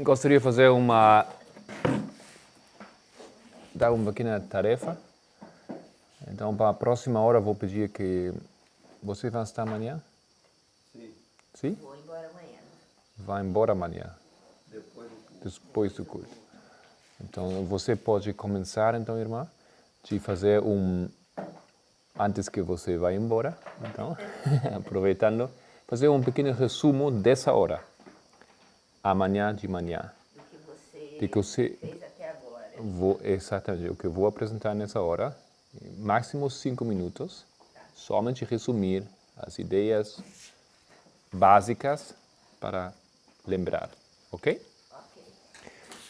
Gostaria de fazer dar uma pequena tarefa. Então, para a próxima hora, vou pedir que você vai estar amanhã? Sim. Sim? Vou embora amanhã. Vai embora amanhã, Depois do culto. Então, você pode começar, então, irmã, de fazer antes que você vá embora, então, aproveitando, fazer um pequeno resumo dessa hora, amanhã de manhã. Do que você fez até agora. Exatamente, o que eu vou apresentar nessa hora, máximo 5 minutos, somente resumir as ideias básicas para lembrar, ok? Ok.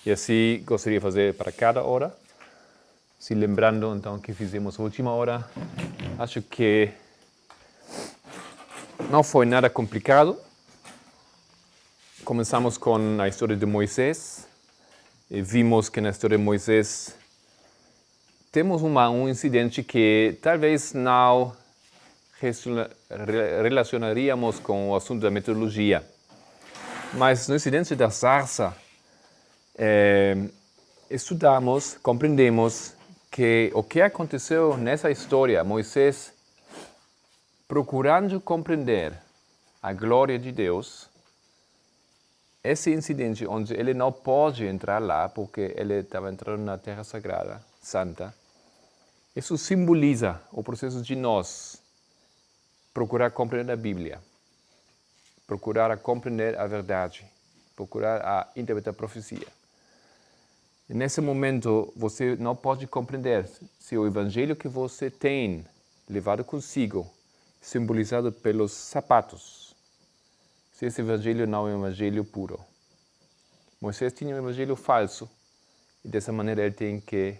E assim gostaria de fazer para cada hora, se lembrando então que fizemos a última hora, acho que não foi nada complicado. Começamos com a história de Moisés e vimos que na história de Moisés temos um incidente que talvez não relacionaríamos com o assunto da metodologia. Mas no incidente da sarça, estudamos, compreendemos que o que aconteceu nessa história, Moisés procurando compreender a glória de Deus, esse incidente onde ele não pode entrar lá porque ele estava entrando na Terra Sagrada, Santa, isso simboliza o processo de nós procurar compreender a Bíblia, procurar compreender a verdade, procurar interpretar a profecia. E nesse momento, você não pode compreender se o evangelho que você tem levado consigo, simbolizado pelos sapatos, se esse evangelho não é um evangelho puro. Moisés tinha um evangelho falso, e dessa maneira ele tem que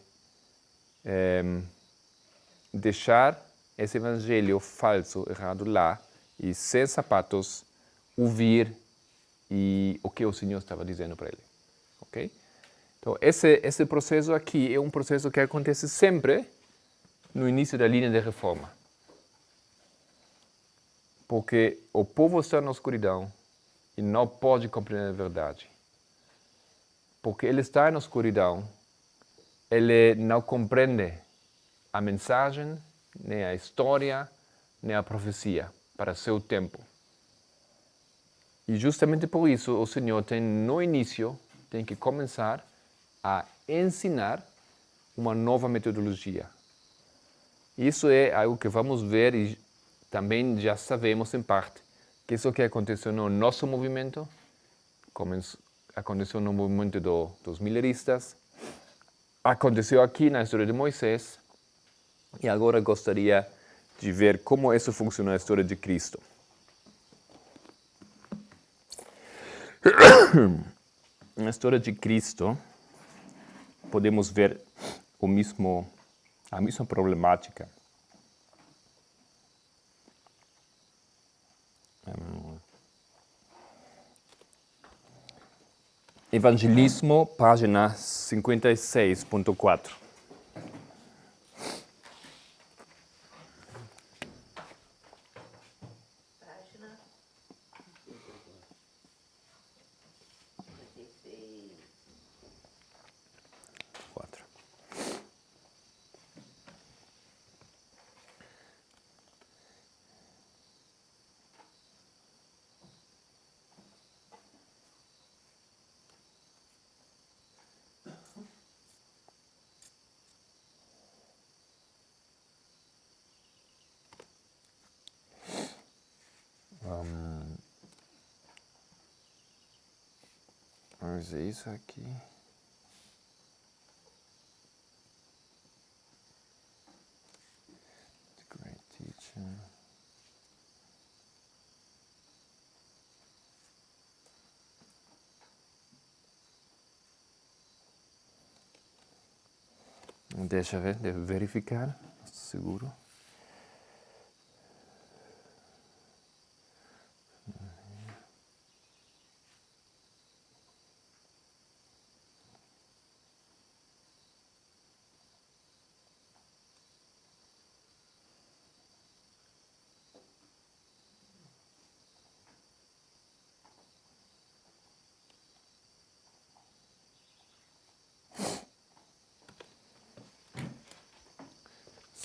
deixar esse evangelho falso, errado lá, e sem sapatos, ouvir o que o Senhor estava dizendo para ele. Ok? Então, esse processo aqui é um processo que acontece sempre no início da linha de reforma. Porque o povo está na escuridão e não pode compreender a verdade. Porque ele está na escuridão, ele não compreende a mensagem, nem a história, nem a profecia para seu tempo. E justamente por isso o Senhor no início, tem que começar a ensinar uma nova metodologia. Isso é algo que vamos ver e também já sabemos em parte, que isso que aconteceu no nosso movimento, aconteceu no movimento dos mileristas, aconteceu aqui na história de Moisés, e agora gostaria de ver como isso funciona na história de Cristo. Na história de Cristo, podemos ver a mesma problemática. Evangelismo, página 56.4. Página 56. 4. Vamos ver isso aqui. The Great Teacher. Deixa eu ver, devo verificar, estou seguro.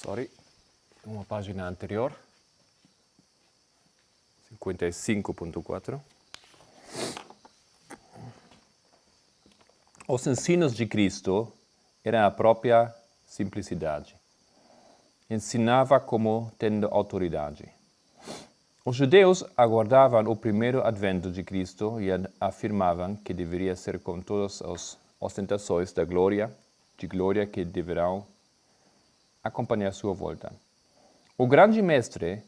Sorry, uma página anterior, 55.4. Os ensinos de Cristo eram a própria simplicidade. Ensinava como tendo autoridade. Os judeus aguardavam o primeiro advento de Cristo e afirmavam que deveria ser com todas as ostentações de glória que deverão acompanhar sua volta. O grande mestre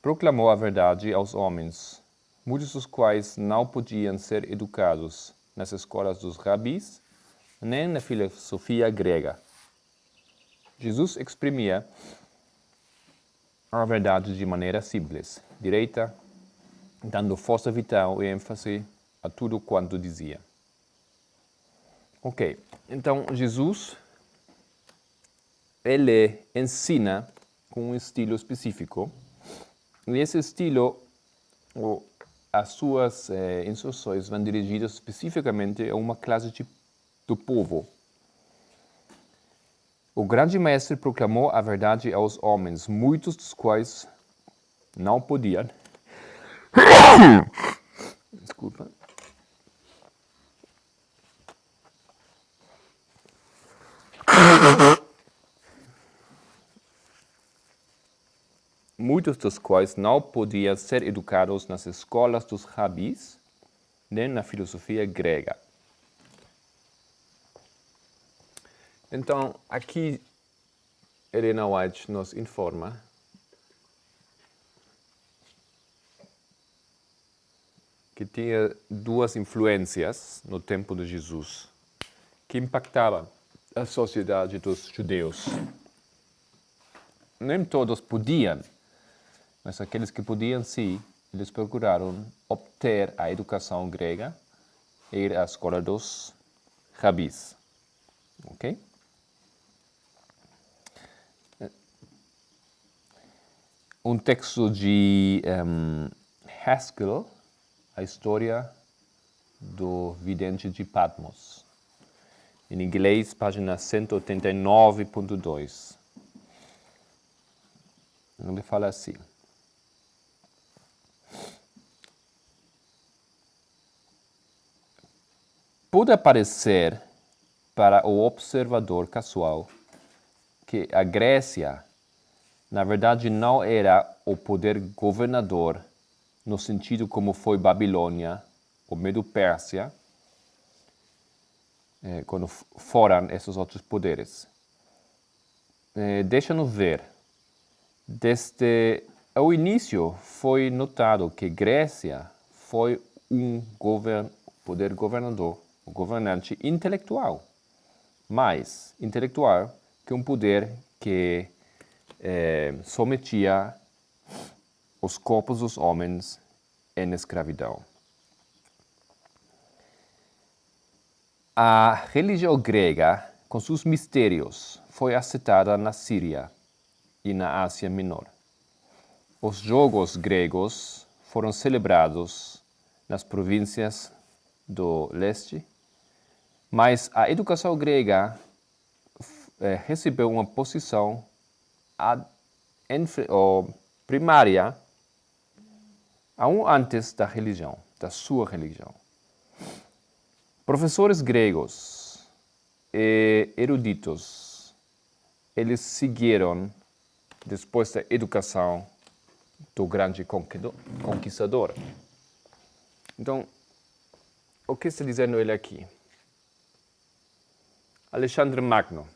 proclamou a verdade aos homens, muitos dos quais não podiam ser educados nas escolas dos rabis, nem na filosofia grega. Jesus exprimia a verdade de maneira simples, direta, dando força vital e ênfase a tudo quanto dizia. Ok, então Jesus, ele ensina com um estilo específico, e esse estilo, as suas instruções vão dirigidas especificamente a uma classe do povo. O grande mestre proclamou a verdade aos homens, muitos dos quais não podiam. Desculpa. Muitos dos quais não podiam ser educados nas escolas dos rabis, nem na filosofia grega. Então, aqui, Helena White nos informa que tinha duas influências no tempo de Jesus que impactavam a sociedade dos judeus. Nem todos podiam, mas aqueles que podiam, sim, eles procuraram obter a educação grega e ir à escola dos rabis. Ok? Um texto de Haskell, a história do vidente de Patmos. Em inglês, página 189.2. Ele fala assim. Pode parecer para o observador casual que a Grécia, na verdade, não era o poder governador no sentido como foi Babilônia ou Medo-Pérsia, quando foram esses outros poderes. Deixa-nos ver. Desde o início foi notado que Grécia foi um poder governador, um governante intelectual, mais intelectual que um poder que sometia os corpos dos homens em escravidão. A religião grega, com seus mistérios, foi aceitada na Síria e na Ásia Menor. Os jogos gregos foram celebrados nas províncias do leste, mas a educação grega recebeu uma posição primária aún antes da religião, da sua religião. Professores gregos e eruditos, eles seguiram depois da educação do grande conquistador. Então, o que está dizendo ele aqui? Alexandre Magno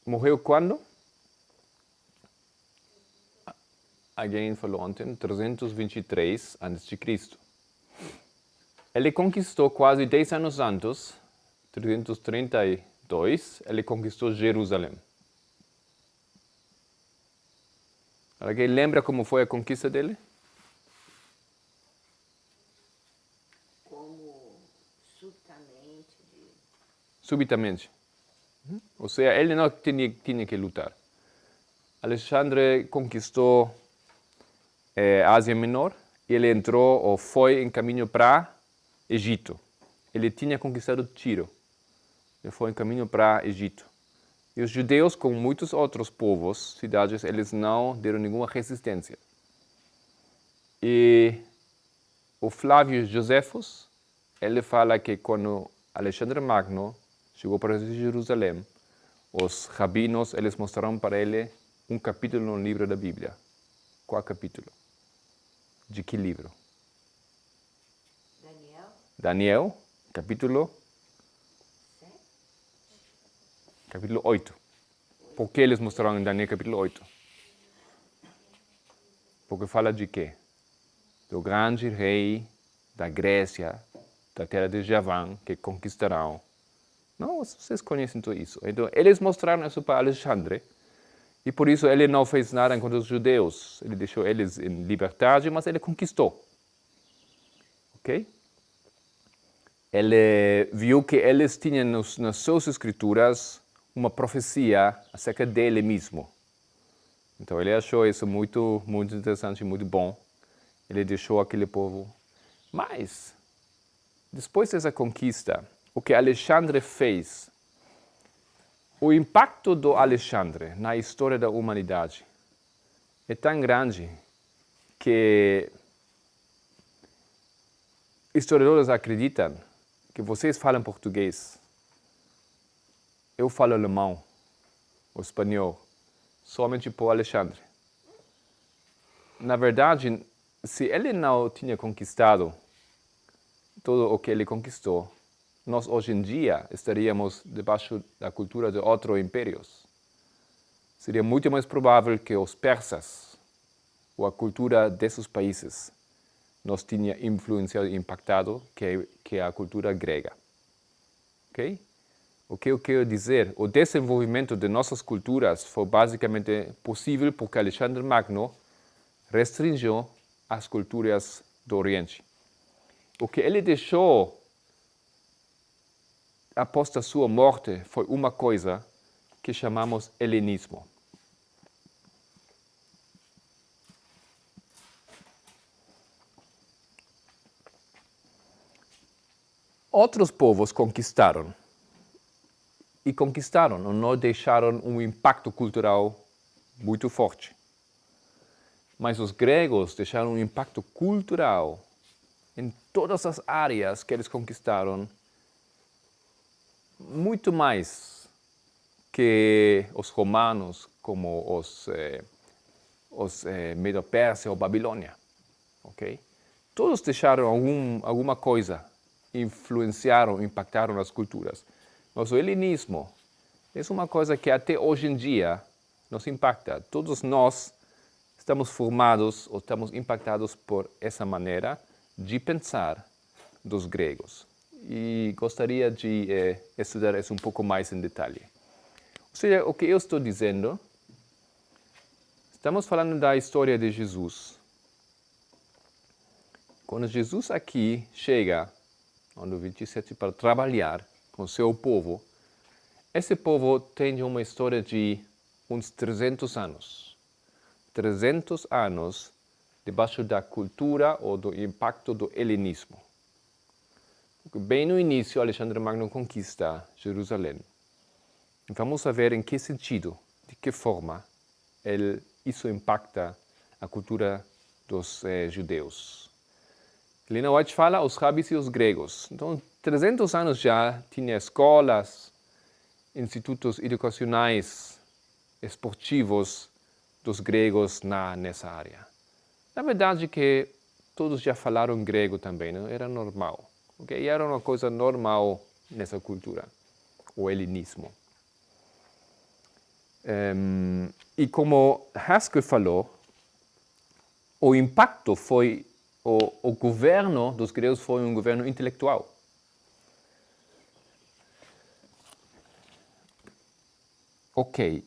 morreu quando? Alguém falou ontem, 323 a.C. Ele conquistou quase 10 anos antes, 330 2, ele conquistou Jerusalém. Alguém lembra como foi a conquista dele? Como subitamente. Subitamente. Ou seja, ele não tinha que lutar. Alexandre conquistou a Ásia Menor e ele entrou ou foi em caminho para Egito. Ele tinha conquistado Tiro. Ele foi em caminho para Egito. E os judeus, como muitos outros povos, cidades, eles não deram nenhuma resistência. E o Flávio Joséfos, ele fala que quando Alexandre Magno chegou para Jerusalém, os rabinos, eles mostraram para ele um capítulo no livro da Bíblia. Qual capítulo? De que livro? Daniel, capítulo 8. Por que eles mostraram em Daniel capítulo 8? Porque fala de quê? Do grande rei da Grécia, da terra de Javã, que conquistarão. Não, vocês conhecem tudo isso. Então, eles mostraram isso para Alexandre. E por isso ele não fez nada contra os judeus. Ele deixou eles em liberdade, mas ele conquistou. Ok? Ele viu que eles tinham nas suas escrituras uma profecia acerca dele mesmo. Então ele achou isso muito, muito interessante, muito bom. Ele deixou aquele povo. Mas, depois dessa conquista, o que Alexandre fez, o impacto do Alexandre na história da humanidade é tão grande que historiadores acreditam que vocês falam português, eu falo alemão, ou espanhol, somente por Alexandre. Na verdade, se ele não tinha conquistado tudo o que ele conquistou, nós hoje em dia estaríamos debaixo da cultura de outros impérios. Seria muito mais provável que os persas, ou a cultura desses países, nos tinha influenciado e impactado que a cultura grega. Ok? O que eu quero dizer, o desenvolvimento de nossas culturas foi basicamente possível porque Alexandre Magno restringiu as culturas do Oriente. O que ele deixou após a sua morte foi uma coisa que chamamos helenismo. Outros povos conquistaram, não deixaram um impacto cultural muito forte. Mas os gregos deixaram um impacto cultural em todas as áreas que eles conquistaram, muito mais que os romanos, como os Medo-Pérsia ou Babilônia. Okay? Todos deixaram alguma coisa, influenciaram, impactaram as culturas. Mas o helenismo é uma coisa que até hoje em dia nos impacta. Todos nós estamos formados ou estamos impactados por essa maneira de pensar dos gregos. E gostaria de estudar isso um pouco mais em detalhe. Ou seja, o que eu estou dizendo, estamos falando da história de Jesus. Quando Jesus aqui chega, no 27, para trabalhar com o seu povo, esse povo tem uma história de uns 300 anos. 300 anos debaixo da cultura ou do impacto do helenismo. Bem no início, Alexandre Magno conquista Jerusalém. Vamos ver em que sentido, de que forma isso impacta a cultura dos judeus. Helena White fala os rabis e os gregos. Então, 300 anos já tinha escolas, institutos educacionais, esportivos dos gregos nessa área. Na verdade que todos já falaram grego também, não? Era normal. Okay? Era uma coisa normal nessa cultura, o helenismo. E como Haskell falou, o impacto foi, o governo dos gregos foi um governo intelectual. Ok.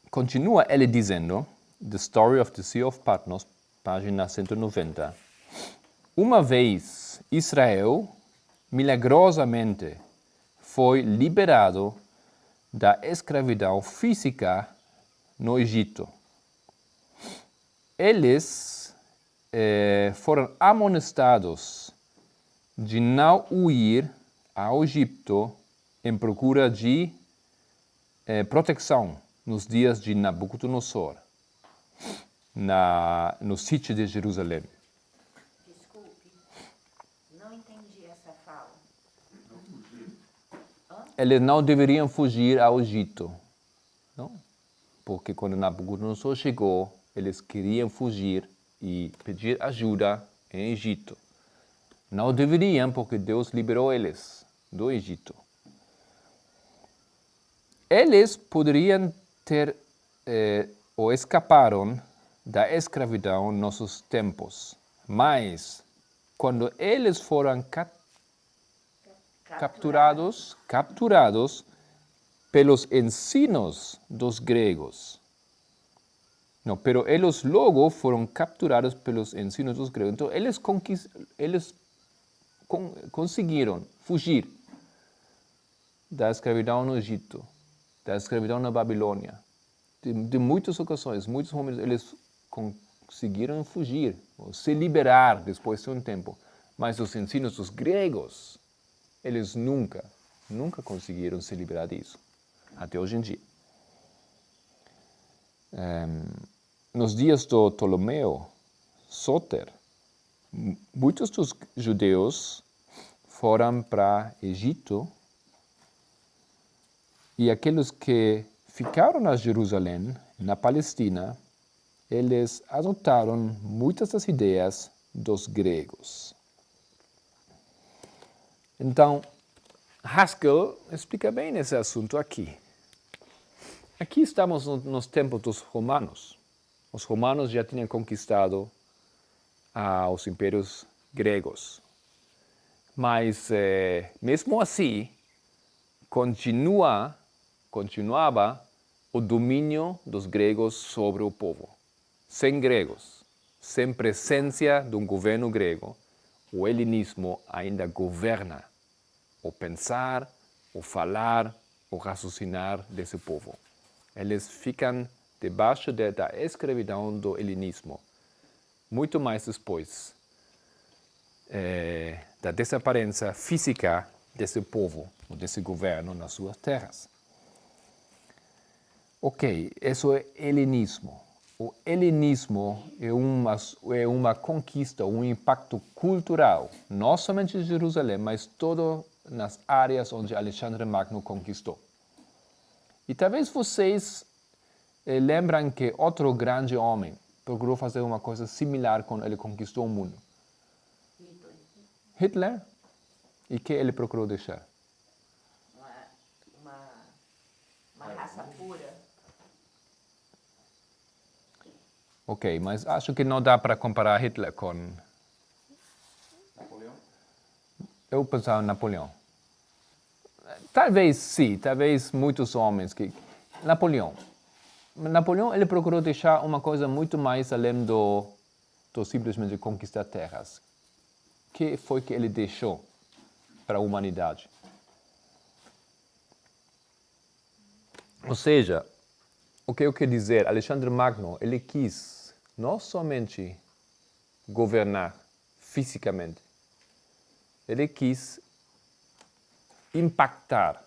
Continua ele dizendo, The Story of the Sea of Patmos, página 190. Uma vez Israel, milagrosamente, foi liberado da escravidão física no Egito. Eles foram amonestados de não ir ao Egito em procura de proteção nos dias de Nabucodonosor, no sítio de Jerusalém. Desculpe, não entendi essa fala. Eles não deveriam fugir ao Egito, não? Porque quando Nabucodonosor chegou, eles queriam fugir e pedir ajuda em Egito. Não deveriam, porque Deus liberou eles do Egito. Eles poderiam ter ou escaparam da escravidão em nossos tempos, mas quando eles foram capturados pelos ensinos dos gregos. Não, pero eles logo foram capturados pelos ensinos dos gregos. Então, eles conseguiram fugir da escravidão no Egito, da escravidão na Babilônia. De muitas ocasiões, muitos homens, eles conseguiram fugir, ou se liberar depois de um tempo. Mas os ensinos dos gregos, eles nunca conseguiram se liberar disso, até hoje em dia. Nos dias do Ptolomeu, Sóter, muitos dos judeus foram para Egito e aqueles que ficaram na Jerusalém, na Palestina, eles adotaram muitas das ideias dos gregos. Então, Haskell explica bem esse assunto aqui. Aqui estamos nos tempos dos romanos. Os romanos já tinham conquistado os impérios gregos. Mas, mesmo assim, continuava o domínio dos gregos sobre o povo. Sem gregos, sem presença de um governo grego, o helenismo ainda governa o pensar, o falar, o raciocinar desse povo. Eles ficam debaixo da escravidão do helenismo, muito mais depois da desapareça física desse povo, ou desse governo nas suas terras. Ok, isso é helenismo. O helenismo é uma conquista, um impacto cultural, não somente em Jerusalém, mas todo nas áreas onde Alexandre Magno conquistou. E talvez vocês lembram que outro grande homem procurou fazer uma coisa similar quando ele conquistou o mundo. Hitler. E que ele procurou deixar? Uma raça pura. Ok, mas acho que não dá para comparar Hitler com... Napoleão? Eu pensava em Napoleão. Talvez sim, talvez muitos homens que... Napoleão, ele procurou deixar uma coisa muito mais além do simplesmente conquistar terras. O que foi que ele deixou para a humanidade? Ou seja, o que eu quero dizer, Alexandre Magno, ele quis não somente governar fisicamente, ele quis impactar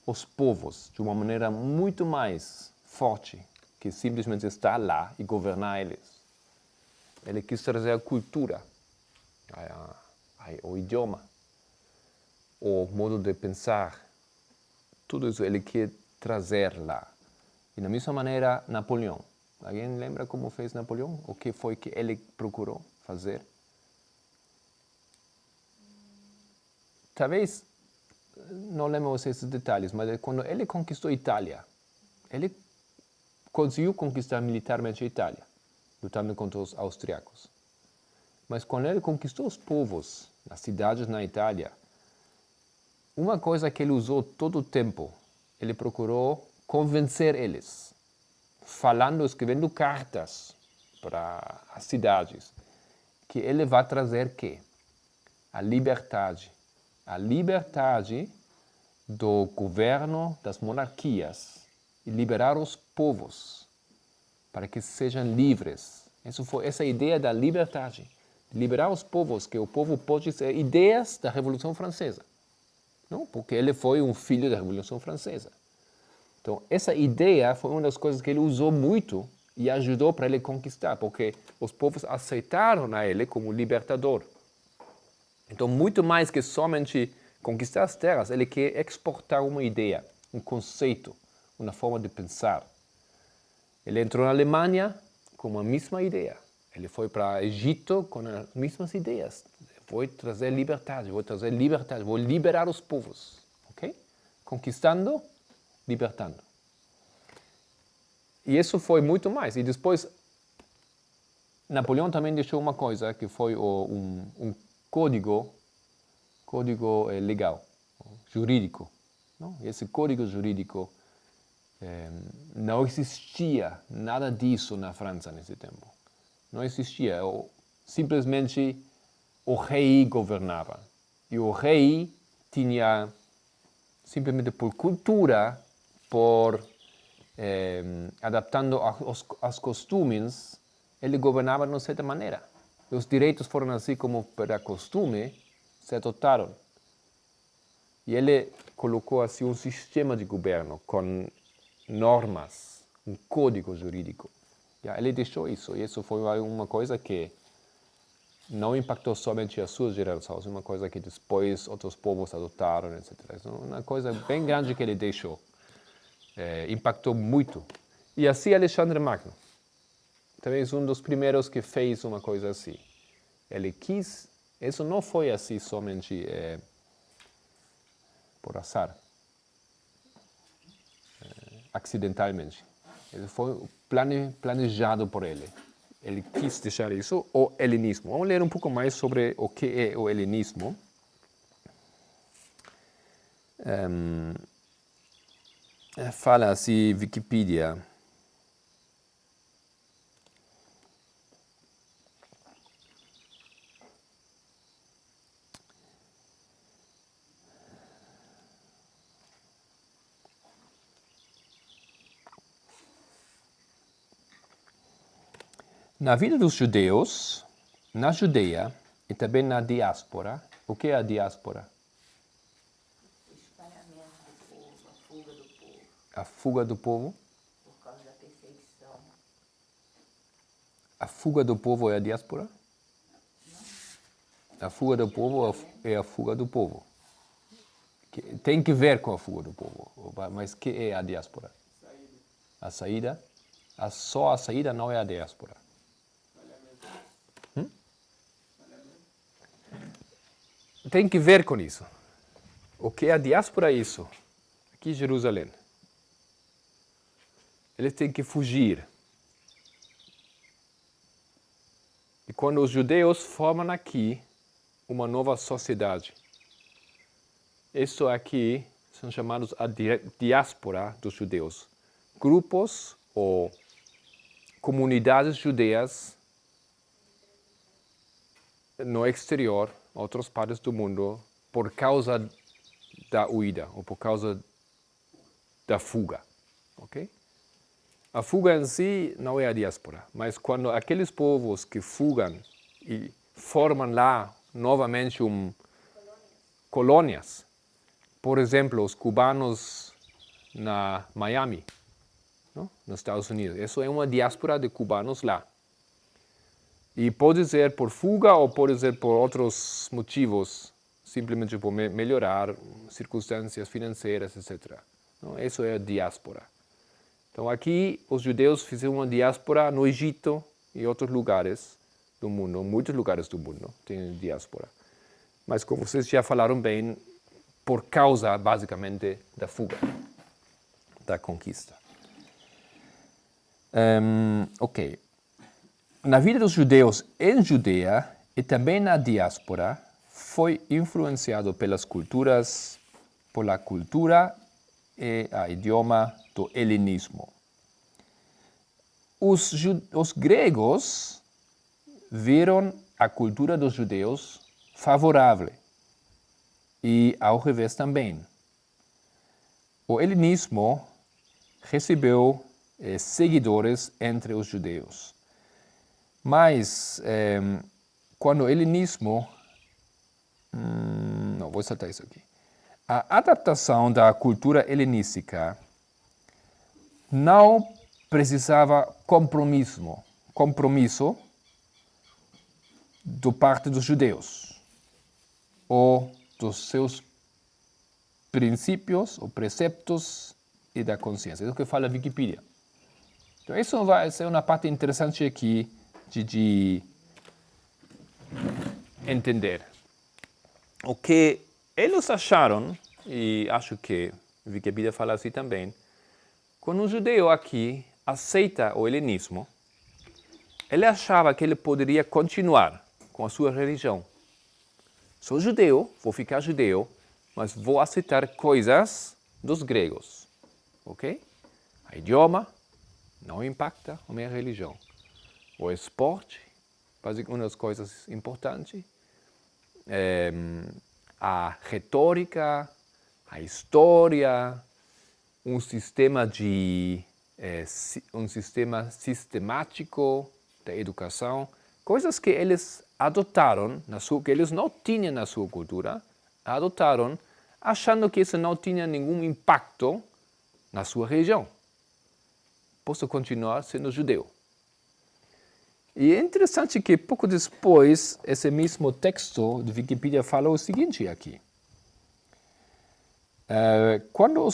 os povos de uma maneira muito mais forte que simplesmente estar lá e governar eles. Ele quis trazer a cultura, o idioma, o modo de pensar, tudo isso ele quer trazer lá. E da mesma maneira, Napoleão. Alguém lembra como fez Napoleão? O que foi que ele procurou fazer? Talvez, não lembro esses detalhes, mas quando ele conquistou a Itália, ele conseguiu conquistar militarmente a Itália, lutando contra os austríacos. Mas quando ele conquistou os povos nas cidades na Itália, uma coisa que ele usou todo o tempo, ele procurou convencer eles, falando, escrevendo cartas para as cidades, que ele vai trazer o quê? A liberdade. A liberdade do governo das monarquias e liberar os povos para que sejam livres. Essa ideia da liberdade. Liberar os povos, que o povo pode ser ideias da Revolução Francesa. Não? Porque ele foi um filho da Revolução Francesa. Então, essa ideia foi uma das coisas que ele usou muito e ajudou para ele conquistar, porque os povos aceitaram a ele como libertador. Então, muito mais que somente conquistar as terras, ele quer exportar uma ideia, um conceito, uma forma de pensar. Ele entrou na Alemanha com a mesma ideia. Ele foi para o Egito com as mesmas ideias. Vou trazer liberdade, vou liberar os povos. Okay? Conquistando, libertando. E isso foi muito mais. E depois, Napoleão também deixou uma coisa, que foi um código legal, jurídico. Não? Esse código jurídico, não existia nada disso na França nesse tempo. Não existia. Simplesmente o rei governava. E o rei tinha, simplesmente por cultura, adaptando aos costumes, ele governava de uma certa maneira. Os direitos foram assim como para costume, se adotaram. E ele colocou assim um sistema de governo com normas, um código jurídico. Ele deixou isso, e isso foi uma coisa que não impactou somente a sua geração, uma coisa que depois outros povos adotaram, etc. Uma coisa bem grande que ele deixou. Impactou muito. E assim Alexandre Magno. Talvez um dos primeiros que fez uma coisa assim. Ele quis, isso não foi assim somente por azar, acidentalmente. Ele foi planejado por ele. Ele quis deixar isso, o helenismo. Vamos ler um pouco mais sobre o que é o helenismo. Fala assim, Wikipedia. Na vida dos judeus, na Judeia e também na diáspora, o que é a diáspora? O espalhamento do povo, a fuga do povo, A fuga do povo. por causa da perseguição. A fuga do povo é a diáspora? A fuga do povo é a fuga do povo. Tem que ver com a fuga do povo, mas o que é a diáspora? A saída? Só a saída não é a diáspora. Tem que ver com isso. O que é a diáspora é isso. Aqui em Jerusalém. Eles têm que fugir. E quando os judeus formam aqui uma nova sociedade, isso aqui são chamados a diáspora dos judeus. Grupos ou comunidades judeias no exterior, outras partes do mundo, por causa da huida ou por causa da fuga. Okay? A fuga em si não é a diáspora, mas quando aqueles povos que fugam e formam lá novamente colônias, por exemplo, os cubanos na Miami, não? Nos Estados Unidos, isso é uma diáspora de cubanos lá. E pode ser por fuga ou pode ser por outros motivos, simplesmente por melhorar circunstâncias financeiras, etc. Não, isso é a diáspora. Então aqui os judeus fizeram uma diáspora no Egito e outros lugares do mundo, muitos lugares do mundo têm diáspora. Mas como vocês já falaram bem, por causa basicamente da fuga, da conquista. Ok. Na vida dos judeus em Judeia e também na diáspora, foi influenciado por la cultura e o idioma do helenismo. Os gregos viram a cultura dos judeus favorável e ao revés também. O helenismo recebeu seguidores entre os judeus. Mas, quando o helenismo... não, vou saltar isso aqui. A adaptação da cultura helenística não precisava compromisso da parte dos judeus ou dos seus princípios ou preceptos e da consciência. É o que fala a Wikipedia. Então, isso vai ser uma parte interessante aqui de entender. O que eles acharam, e acho que a Wikipedia fala assim também, quando um judeu aqui aceita o helenismo, ele achava que ele poderia continuar com a sua religião. Sou judeu, vou ficar judeu, mas vou aceitar coisas dos gregos. Ok? O idioma não impacta a minha religião. O esporte, uma das coisas importantes. A retórica, a história, um sistema sistemático da educação, coisas que eles adotaram, que eles não tinham na sua cultura, adotaram, achando que isso não tinha nenhum impacto na sua religião. Posso continuar sendo judeu. E é interessante que pouco depois, esse mesmo texto de Wikipedia fala o seguinte aqui. Quando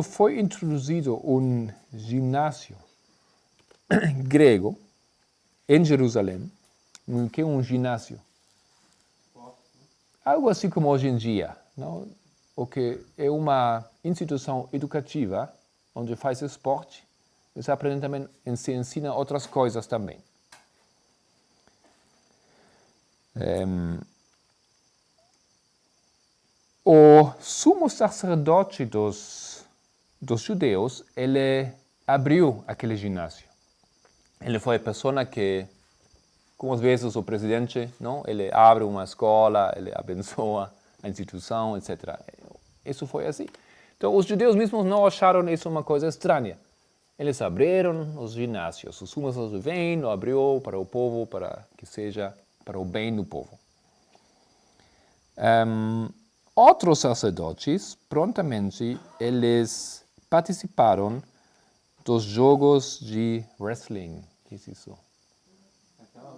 foi introduzido um ginásio grego em Jerusalém, o que é um ginásio? Algo assim como hoje em dia, não? O que é uma instituição educativa onde faz esporte, você aprende também, se ensina outras coisas também. O sumo sacerdote dos judeus, ele abriu aquele ginásio. Ele foi a pessoa que, como às vezes o presidente, não? Ele abre uma escola, ele abençoa a instituição, etc. Isso foi assim. Então, os judeus mesmos não acharam isso uma coisa estranha. Eles abriram os ginásios. O sumo sacerdote vem, abriu para o povo, para que seja para o bem do povo. Outros sacerdotes, prontamente, eles participaram dos jogos de wrestling. O que é isso? Aquela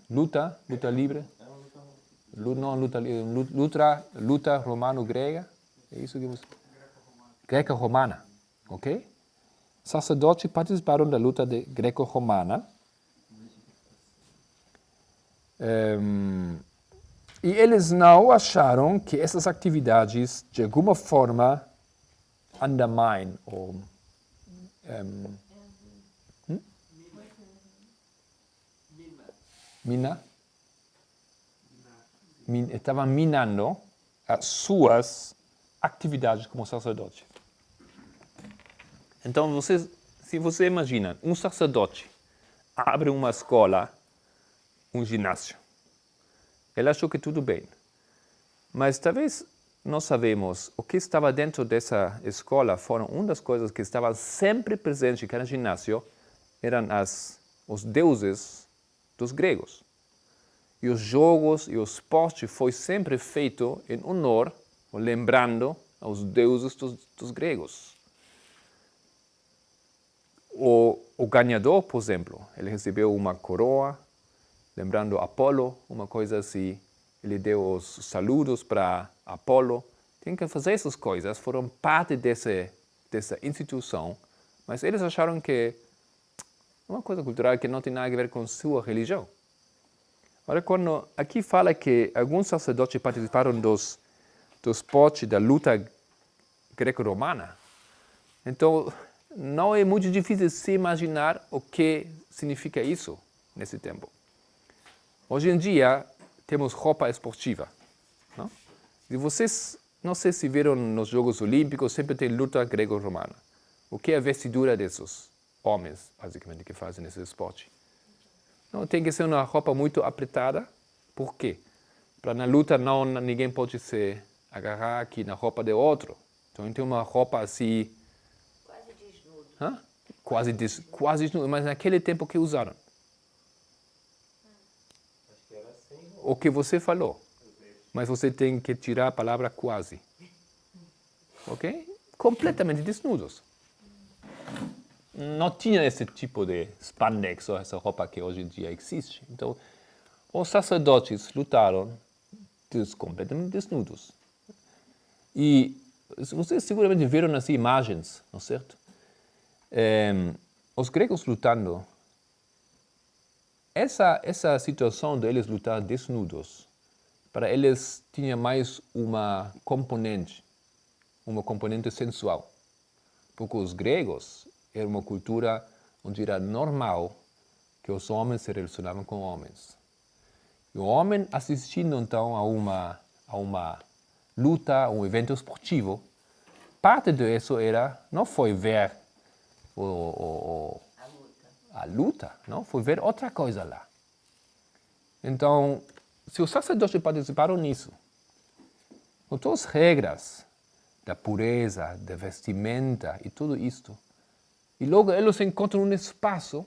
luta de... Luta livre? É uma luta... Não, luta romano-grega. É isso que você... Greco-romana. Ok? Sacerdotes participaram da luta greco-romana. E eles não acharam que essas atividades, de alguma forma, undermine ou... estavam minando as suas atividades como sacerdote. Então, se você imagina, um sacerdote abre uma escola, um ginásio. Ele achou que tudo bem. Mas talvez nós sabemos o que estava dentro dessa escola foram uma das coisas que estavam sempre presentes em cada ginásio eram os deuses dos gregos. E os jogos e o esporte foi sempre feito em honor, ou lembrando aos deuses dos gregos. O ganhador, por exemplo, ele recebeu uma coroa, lembrando Apolo, uma coisa assim. Ele deu os saludos para Apolo. Tem que fazer essas coisas, foram parte dessa instituição, mas eles acharam que é uma coisa cultural que não tem nada a ver com sua religião. Olha, quando aqui fala que alguns sacerdotes participaram dos esportes da luta greco-romana, então não é muito difícil se imaginar o que significa isso nesse tempo. Hoje em dia, temos roupa esportiva. Não? E vocês, não sei se viram nos Jogos Olímpicos, sempre tem luta grego-romana. O que é a vestidura desses homens, basicamente, que fazem esse esporte? Não, tem que ser uma roupa muito apertada. Por quê? Para na luta ninguém pode se agarrar aqui na roupa de outro. Então tem uma roupa assim... Quase desnudo. Hã? Quase desnudo, mas naquele tempo que usaram. Acho que era sem roupa. O que você falou. Mas você tem que tirar a palavra quase. Ok? Completamente desnudos. Não tinha esse tipo de spandex ou essa roupa que hoje em dia existe. Então, os sacerdotes lutaram completamente desnudos. E vocês seguramente viram as imagens, não é certo? Os gregos lutando, essa situação de eles lutar desnudos, para eles tinha mais uma componente sensual. Porque os gregos era uma cultura onde era normal que os homens se relacionavam com homens. E o homem assistindo então a uma luta, um evento esportivo, parte disso não foi ver a luta, não? Foi ver outra coisa lá. Então, se os sacerdotes participaram nisso, com todas as regras da pureza, da vestimenta e tudo isto, e logo eles encontram um espaço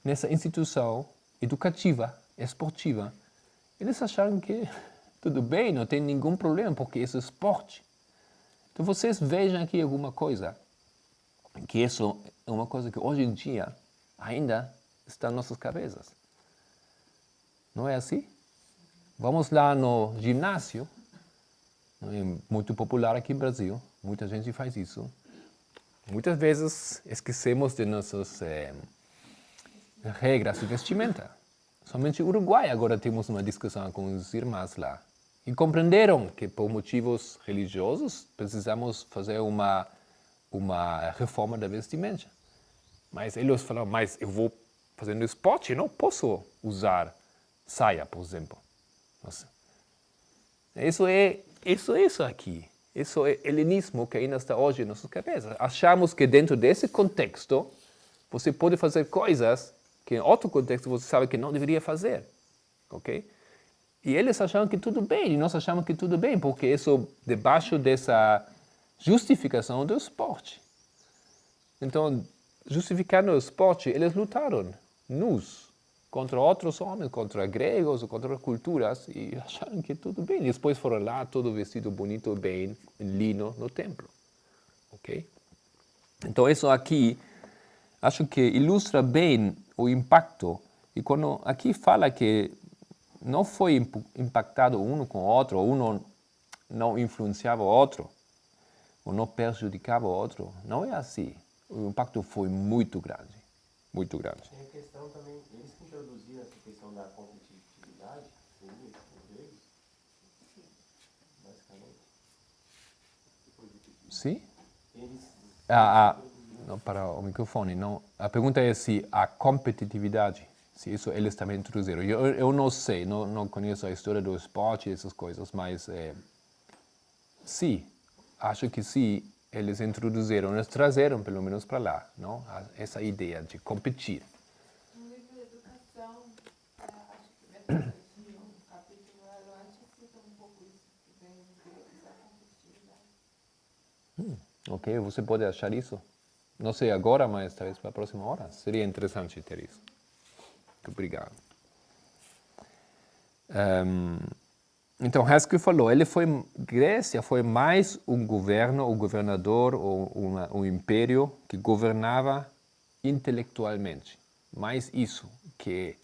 nessa instituição educativa, esportiva, eles acharam que tudo bem, não tem nenhum problema, porque isso é esporte. Então vocês vejam aqui alguma coisa, que isso é uma coisa que hoje em dia ainda está em nossas cabeças. Não é assim? Vamos lá no ginásio, é muito popular aqui no Brasil, muita gente faz isso. Muitas vezes esquecemos de nossas regras de vestimenta. Somente no Uruguai agora temos uma discussão com os irmãos lá. E compreenderam que por motivos religiosos precisamos fazer uma reforma da vestimenta. Mas eles falaram, mas eu vou fazendo esporte, não posso usar saia, por exemplo. Nossa. Isso é isso aqui. Isso é helenismo que ainda está hoje em nossas cabeças. Achamos que dentro desse contexto você pode fazer coisas que em outro contexto você sabe que não deveria fazer. Ok? E eles acharam que tudo bem, e nós achamos que tudo bem, porque isso debaixo dessa justificação do esporte. Então, justificando o esporte, eles lutaram nus contra outros homens, contra gregos, contra culturas, e acharam que tudo bem. E depois foram lá, todo vestido bonito, bem, em lino, no templo. Ok? Então, isso aqui, acho que ilustra bem o impacto. E quando aqui fala que não foi impactado um com o outro, ou um não influenciava o outro, ou não prejudicava o outro, não é assim. O impacto foi muito grande, muito grande. Tem a questão também, eles que introduziram essa questão da competitividade, seria, os gregos? Sim. Basicamente. Sim? Eles Não, para o microfone, não. A pergunta é se a competitividade, se isso eles também introduziram. Eu não sei, não conheço a história do esporte e essas coisas, mas sim, acho que sim, eles introduziram, eles trazeram pelo menos para lá, não? Essa ideia de competir. No livro de educação, acho que metodologia, um capítulo antes cita um pouco isso, que vem dos gregos, a competitividade. Ok, você pode achar isso? Não sei agora, mas talvez para a próxima hora. Seria interessante ter isso. Muito obrigado. Então, Haskell falou, Grécia foi mais um governo, um governador ou um império que governava intelectualmente. Mais isso que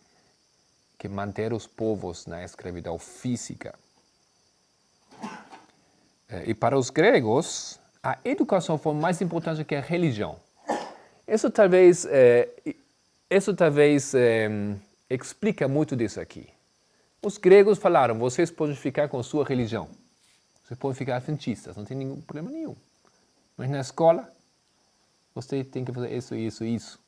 manter os povos na escravidão física. E para os gregos, a educação foi mais importante que a religião. Isso talvez explica muito disso aqui. Os gregos falaram, vocês podem ficar com sua religião. Vocês podem ficar adventistas, não tem nenhum problema nenhum. Mas na escola, você tem que fazer isso, isso, isso.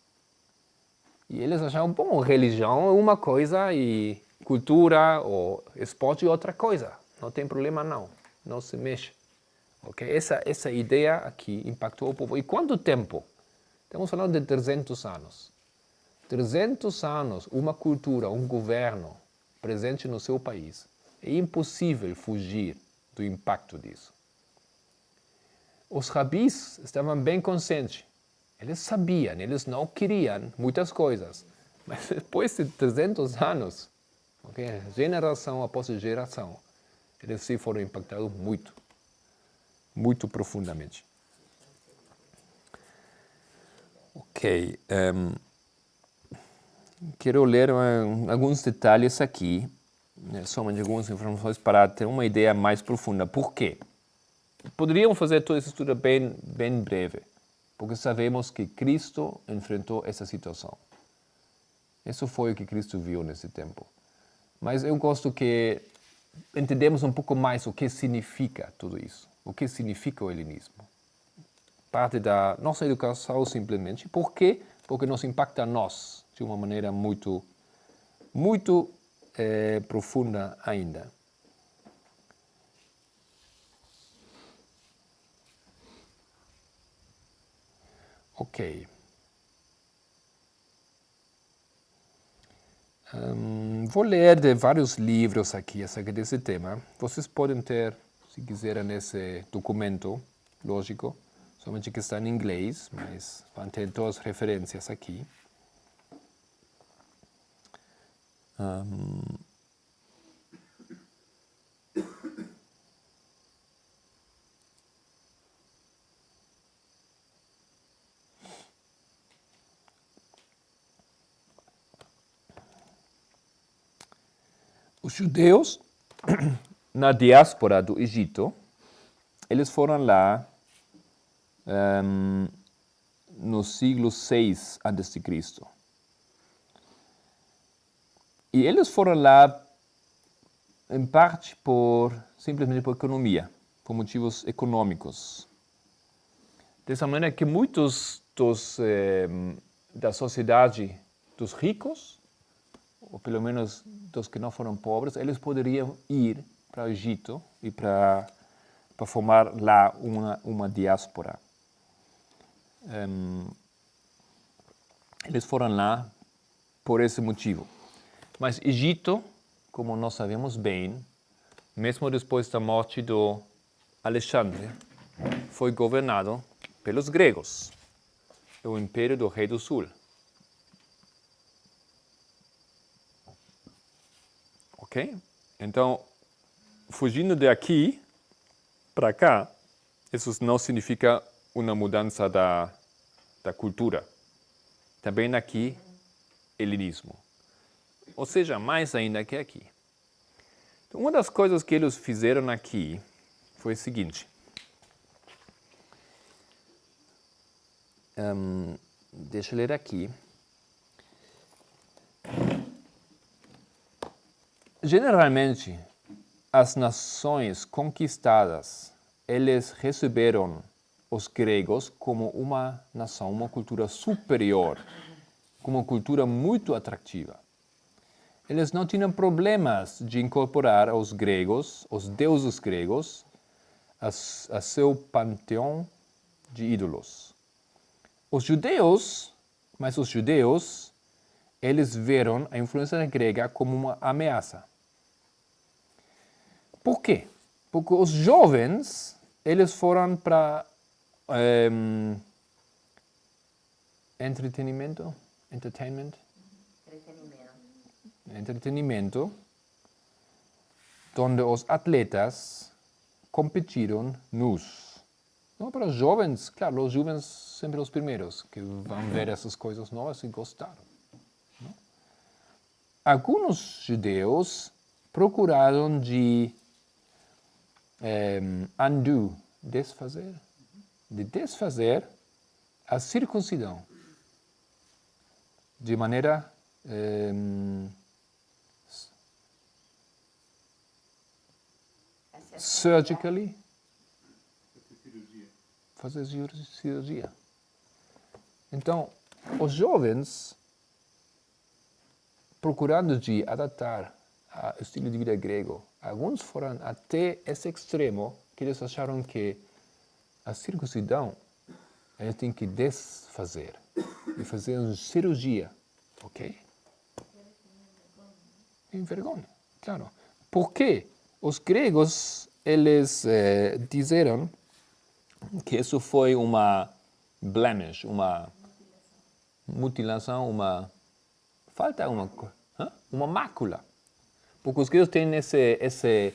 E eles acharam, bom, religião é uma coisa e cultura ou esporte é outra coisa. Não tem problema não. Não se mexe. Okay? Essa ideia aqui impactou o povo. E quanto tempo? Estamos falando de 300 anos. 300 anos, uma cultura, um governo presente no seu país. É impossível fugir do impacto disso. Os rabis estavam bem conscientes. Eles sabiam, eles não queriam muitas coisas. Mas depois de 300 anos, okay, geração após geração, eles se foram impactados muito profundamente. Ok. Quero ler alguns detalhes aqui, somente algumas informações para ter uma ideia mais profunda. Por quê? Poderíamos fazer todo esse estudo bem breve, porque sabemos que Cristo enfrentou essa situação. Isso foi o que Cristo viu nesse tempo. Mas eu gosto que entendemos um pouco mais o que significa tudo isso, o que significa o helenismo. Parte da nossa educação simplesmente. Por quê? Porque nos impacta a nós de uma maneira muito profunda ainda. Ok. Vou ler de vários livros aqui acerca desse tema. Vocês podem ter, se quiserem, esse documento, lógico, somente que está em inglês, mas vão ter todas as referências aqui. Os judeus, na diáspora do Egito, eles foram lá no século 6 a.C. E eles foram lá, em parte, simplesmente por economia, por motivos econômicos. Dessa maneira que muitos da sociedade dos ricos, ou pelo menos dos que não foram pobres, eles poderiam ir para o Egito e para formar lá uma diáspora. Eles foram lá por esse motivo. Mas Egito, como nós sabemos bem, mesmo depois da morte do Alexandre, foi governado pelos gregos, o Império do Rei do Sul. Ok? Então, fugindo de aqui para cá, isso não significa uma mudança da cultura. Também aqui, helenismo. Ou seja, mais ainda que aqui. Então, uma das coisas que eles fizeram aqui foi o seguinte. Deixa eu ler aqui. Generalmente, as nações conquistadas, eles receberam os gregos como uma nação, uma cultura superior, como uma cultura muito atrativa. Eles não tinham problemas de incorporar os gregos, os deuses gregos, a seu panteão de ídolos. Os judeus, eles viram a influência grega como uma ameaça. Por quê? Porque os jovens, eles foram para entretenimento, onde os atletas competiram nus. Não, para os jovens, claro, os jovens sempre os primeiros que vão ver essas coisas novas e gostaram. Não? Alguns judeus procuraram de desfazer a circuncisão de maneira surgically, fazer cirurgia. Então, os jovens, procurando de adaptar o estilo de vida grego. Alguns foram até esse extremo que eles acharam que a circuncisão eles têm que desfazer e fazer uma cirurgia, ok? Tem vergonha, claro. Porque os gregos, eles disseram que isso foi uma blemish, uma mutilação, uma mácula. Porque os gregos têm esse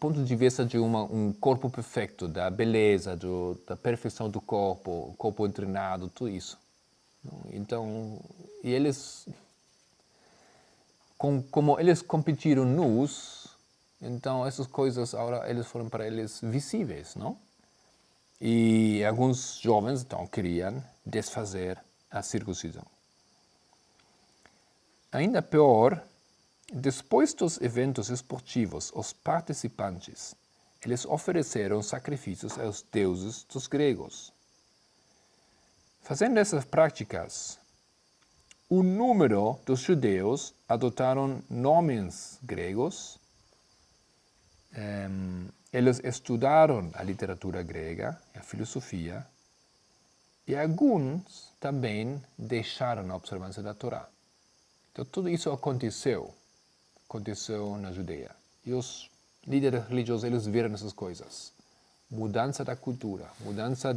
ponto de vista de um corpo perfeito, da beleza, da perfeição do corpo treinado, tudo isso. Então, e eles, como eles competiram nus, então essas coisas agora eles foram para eles visíveis, não? E alguns jovens então queriam desfazer a circuncisão. Ainda pior, depois dos eventos esportivos, os participantes, eles ofereceram sacrifícios aos deuses dos gregos. Fazendo essas práticas, o número dos judeus adotaram nomes gregos, eles estudaram a literatura grega, a filosofia, e alguns também deixaram a observância da Torá. Então, tudo isso aconteceu na Judeia. E os líderes religiosos, eles viram essas coisas. Mudança da cultura, mudança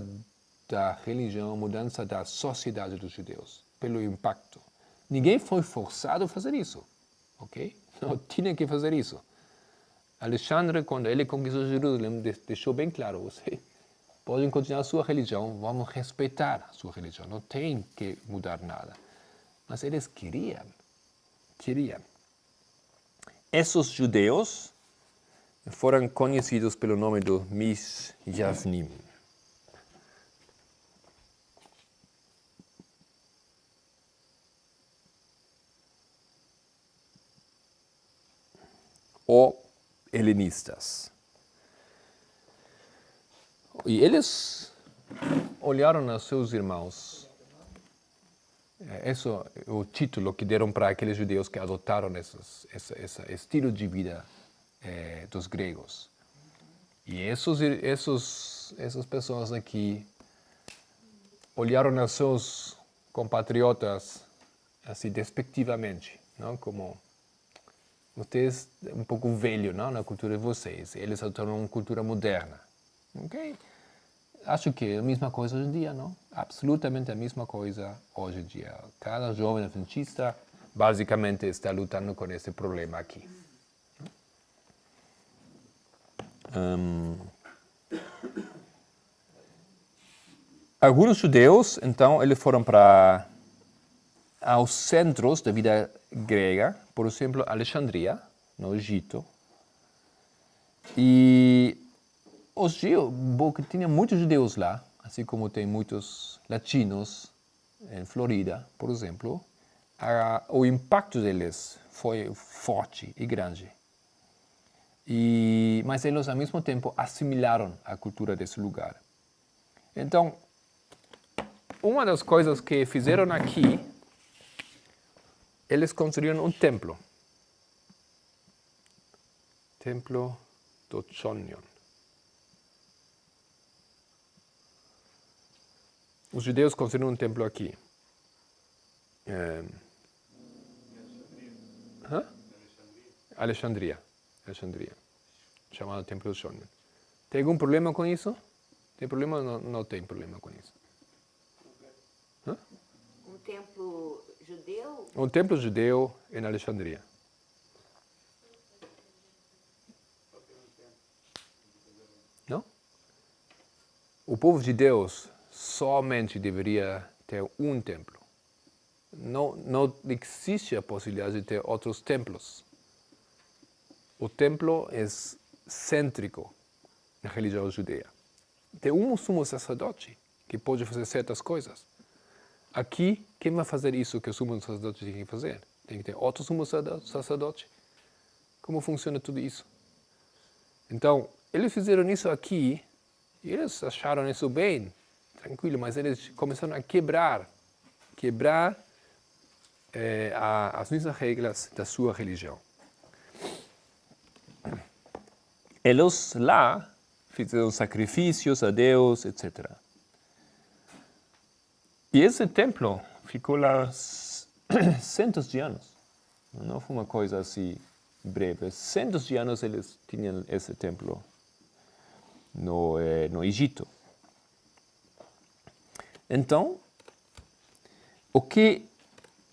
da religião, mudança da sociedade dos judeus, pelo impacto. Ninguém foi forçado a fazer isso, ok? Não tinha que fazer isso. Alexandre, quando ele conquistou Jerusalém, deixou bem claro, você pode continuar a sua religião, vamos respeitar a sua religião, não tem que mudar nada. Mas eles queriam. Esses judeus foram conhecidos pelo nome do Mizjavnim. Ou helenistas. E eles olharam a seus irmãos. Esse é o título que deram para aqueles judeus que adotaram esse estilo de vida dos gregos. E essas pessoas aqui olharam a seus compatriotas assim despectivamente, não? Como vocês um pouco velho, não? Na cultura de vocês. Eles adotaram uma cultura moderna, ok? Acho que é a mesma coisa hoje em dia, não? Absolutamente a mesma coisa hoje em dia. Cada jovem adventista basicamente está lutando com esse problema aqui. Alguns judeus, então, eles foram para aos centros da vida grega, por exemplo, Alexandria, no Egito. E os judeus, porque tinha muitos judeus lá, assim como tem muitos latinos em Florida, por exemplo, o impacto deles foi forte e grande. Mas eles, ao mesmo tempo, assimilaram a cultura desse lugar. Então, uma das coisas que fizeram aqui, eles construíram um templo. Templo do Chonion. Os judeus construíram um templo aqui. Alexandria, chamado Templo do Chonion. Tem algum problema com isso? Tem problema ou não tem problema com isso? Um templo judeu? Um templo judeu em Alexandria. Não? O povo de Deus somente deveria ter um templo. Não existe a possibilidade de ter outros templos. O templo é cêntrico na religião judeia. Tem um sumo sacerdote que pode fazer certas coisas. Aqui, quem vai fazer isso que o sumo sacerdote tem que fazer? Tem que ter outro sumo sacerdote? Como funciona tudo isso? Então, eles fizeram isso aqui e eles acharam isso bem, tranquilo, mas eles começaram a quebrar as mesmas regras da sua religião. Eles lá fizeram sacrifícios a Deus, etc. E esse templo ficou lá centos de anos. Não foi uma coisa assim breve. Centos de anos eles tinham esse templo no Egito. Então, o que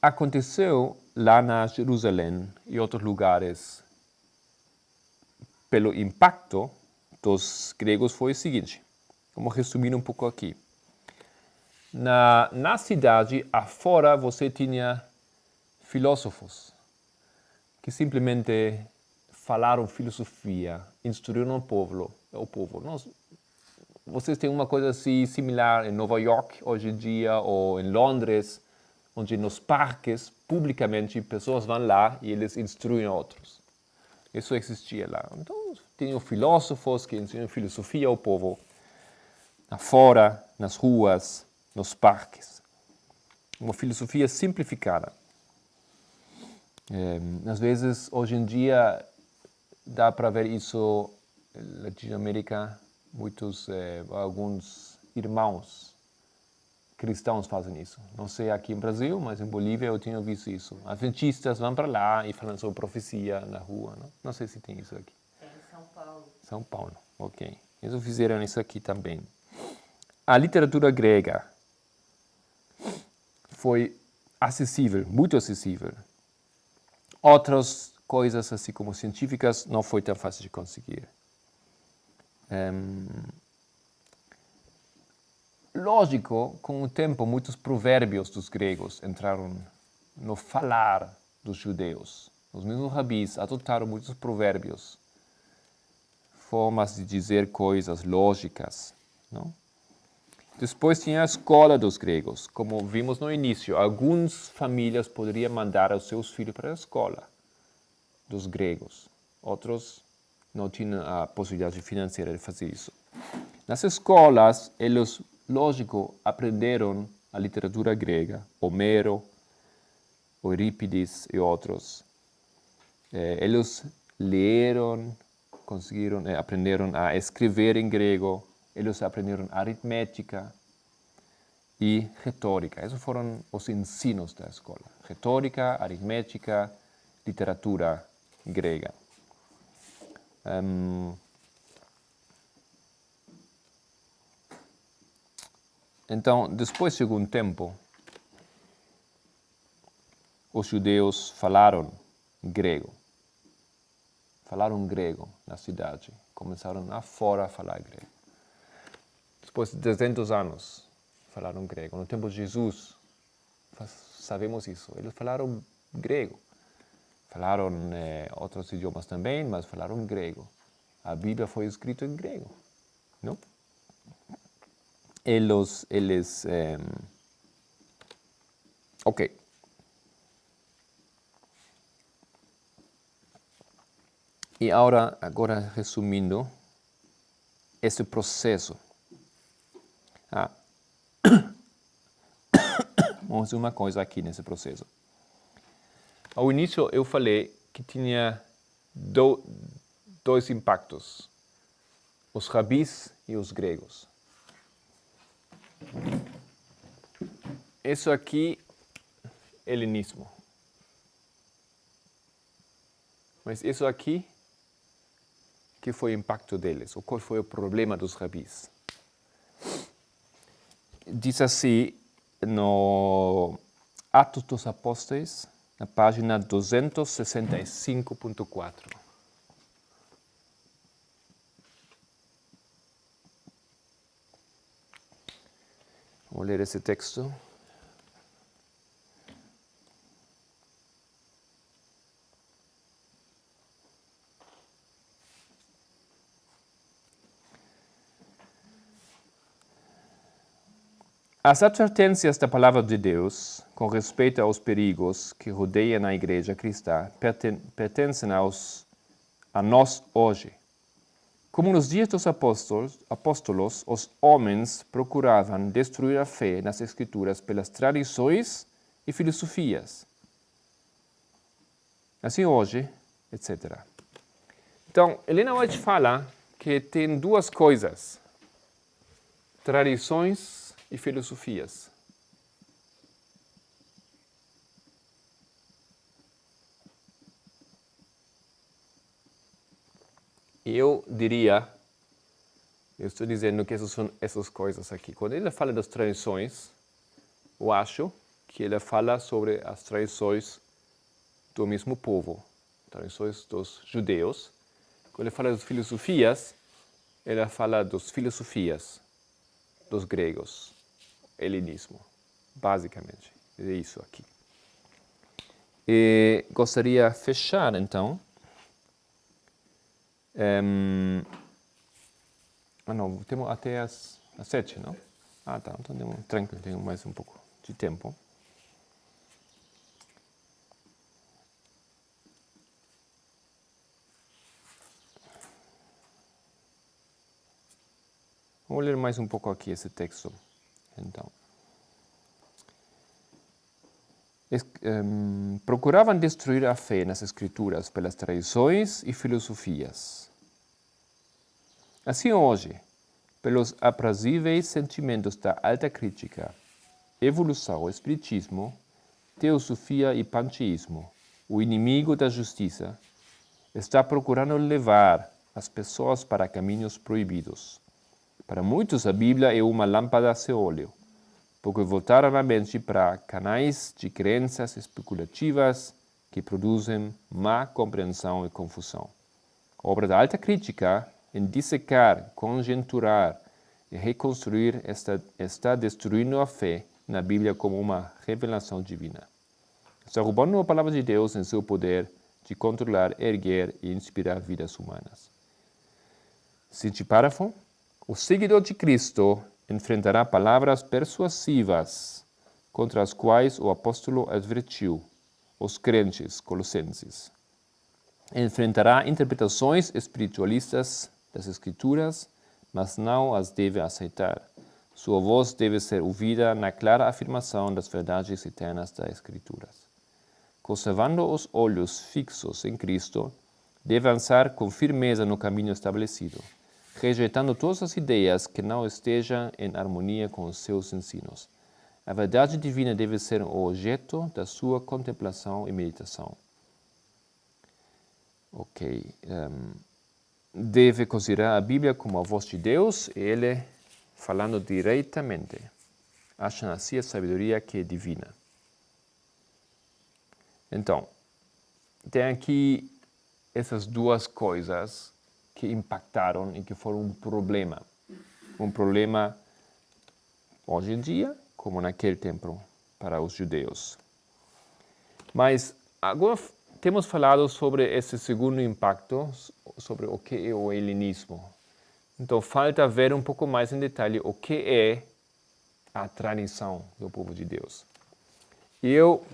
aconteceu lá na Jerusalém e outros lugares pelo impacto dos gregos foi o seguinte. Vamos resumir um pouco aqui. Na cidade, afora, você tinha filósofos que simplesmente falaram filosofia, instruíram o povo. Vocês têm uma coisa assim similar em Nova York hoje em dia ou em Londres, onde nos parques, publicamente, pessoas vão lá e eles instruem outros. Isso existia lá. Então, tinham filósofos que ensinam filosofia ao povo, afora, nas ruas, nos parques. Uma filosofia simplificada. Às vezes, hoje em dia, dá para ver isso na Latinoamérica. Alguns irmãos cristãos fazem isso. Não sei aqui no Brasil, mas em Bolívia eu tinha visto isso. Adventistas vão para lá e falam sobre profecia na rua. Não sei se tem isso aqui. Tem em São Paulo. São Paulo, ok. Eles fizeram isso aqui também. A literatura grega foi acessível, muito acessível. Outras coisas, assim como científicas, não foi tão fácil de conseguir. Lógico, com o tempo, muitos provérbios dos gregos entraram no falar dos judeus. Os mesmos rabis adotaram muitos provérbios, formas de dizer coisas lógicas, não? Depois tinha a escola dos gregos. Como vimos no início, algumas famílias poderiam mandar os seus filhos para a escola dos gregos. Outros não tinham a possibilidade financeira de fazer isso. Nas escolas, eles, lógico, aprenderam a literatura grega, Homero, Eurípides e outros. Eles leram, aprenderam a escrever em grego, eles aprenderam aritmética e retórica. Esses foram os ensinos da escola. Retórica, aritmética, literatura grega. Então, depois de algum tempo, os judeus falaram grego. Falaram grego na cidade. Começaram afora a falar grego. Depois de 300 anos, falaram grego. No tempo de Jesus, sabemos isso. Eles falaram grego. Falaram outros idiomas também, mas falaram grego. A Bíblia foi escrita em grego, não? Ok. E agora resumindo, esse processo. Vamos dizer uma coisa aqui nesse processo. Ao início eu falei que tinha dois impactos. Os rabis e os gregos. Isso aqui é helenismo. Mas isso aqui, que foi o impacto deles? Ou qual foi o problema dos rabis? Diz assim no Atos dos Apóstolos, na página 265.4. Vou ler esse texto. As advertências da palavra de Deus com respeito aos perigos que rodeiam a igreja cristã pertencem a nós hoje. Como nos dias dos apóstolos, os homens procuravam destruir a fé nas Escrituras pelas tradições e filosofias, Assim hoje, etc. Então, Helena White fala que tem duas coisas: tradições e filosofias. Eu estou dizendo que essas são essas coisas aqui. Quando ele fala das tradições, eu acho que ele fala sobre as tradições do mesmo povo, tradições dos judeus. Quando ele fala das filosofias, ele fala das filosofias dos gregos, helenismo, basicamente. É isso aqui. E gostaria de fechar, então. Não, temos até às 7, não? Tá, então tranquilo, tenho mais um pouco de tempo. Vou ler mais um pouco aqui esse texto, então. Procuravam destruir a fé nas escrituras pelas tradições e filosofias. Assim hoje, pelos aprazíveis sentimentos da alta crítica, evolução, espiritismo, teosofia e panteísmo, o inimigo da justiça está procurando levar as pessoas para caminhos proibidos. Para muitos, a Bíblia é uma lâmpada sem óleo, porque voltaram a mente para canais de crenças especulativas que produzem má compreensão e confusão. A obra da alta crítica, em dissecar, conjecturar e reconstruir, está destruindo a fé na Bíblia como uma revelação divina. Está roubando a palavra de Deus em seu poder de controlar, erguer e inspirar vidas humanas. Seguinte parágrafo. O seguidor de Cristo enfrentará palavras persuasivas contra as quais o apóstolo advertiu os crentes colossenses. Enfrentará interpretações espiritualistas das Escrituras, mas não as deve aceitar. Sua voz deve ser ouvida na clara afirmação das verdades eternas das Escrituras. Conservando os olhos fixos em Cristo, deve avançar com firmeza no caminho estabelecido, rejeitando todas as ideias que não estejam em harmonia com os seus ensinos. A verdade divina deve ser o objeto da sua contemplação e meditação. Deve considerar a Bíblia como a voz de Deus e Ele falando diretamente. Acham assim a sabedoria que é divina. Então, tem aqui essas duas coisas que impactaram e que foram um problema. Um problema hoje em dia, como naquele tempo, para os judeus. Mas agora temos falado sobre esse segundo impacto, sobre o que é o helenismo. Então, falta ver um pouco mais em detalhe o que é a tradição do povo de Deus. E eu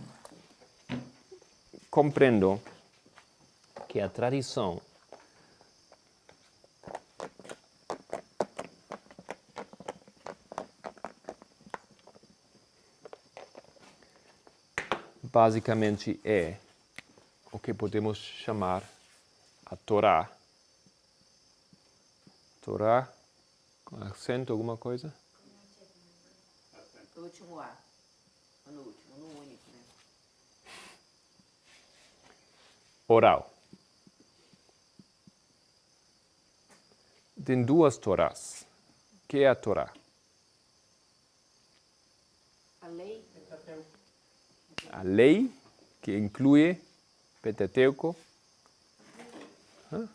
compreendo que a tradição basicamente é o que podemos chamar a Torá. Torá, com acento, alguma coisa? O último A. No último, no único, né? Oral. Tem duas Torás. O que é a Torá? A lei. A lei, que inclui Pentateuco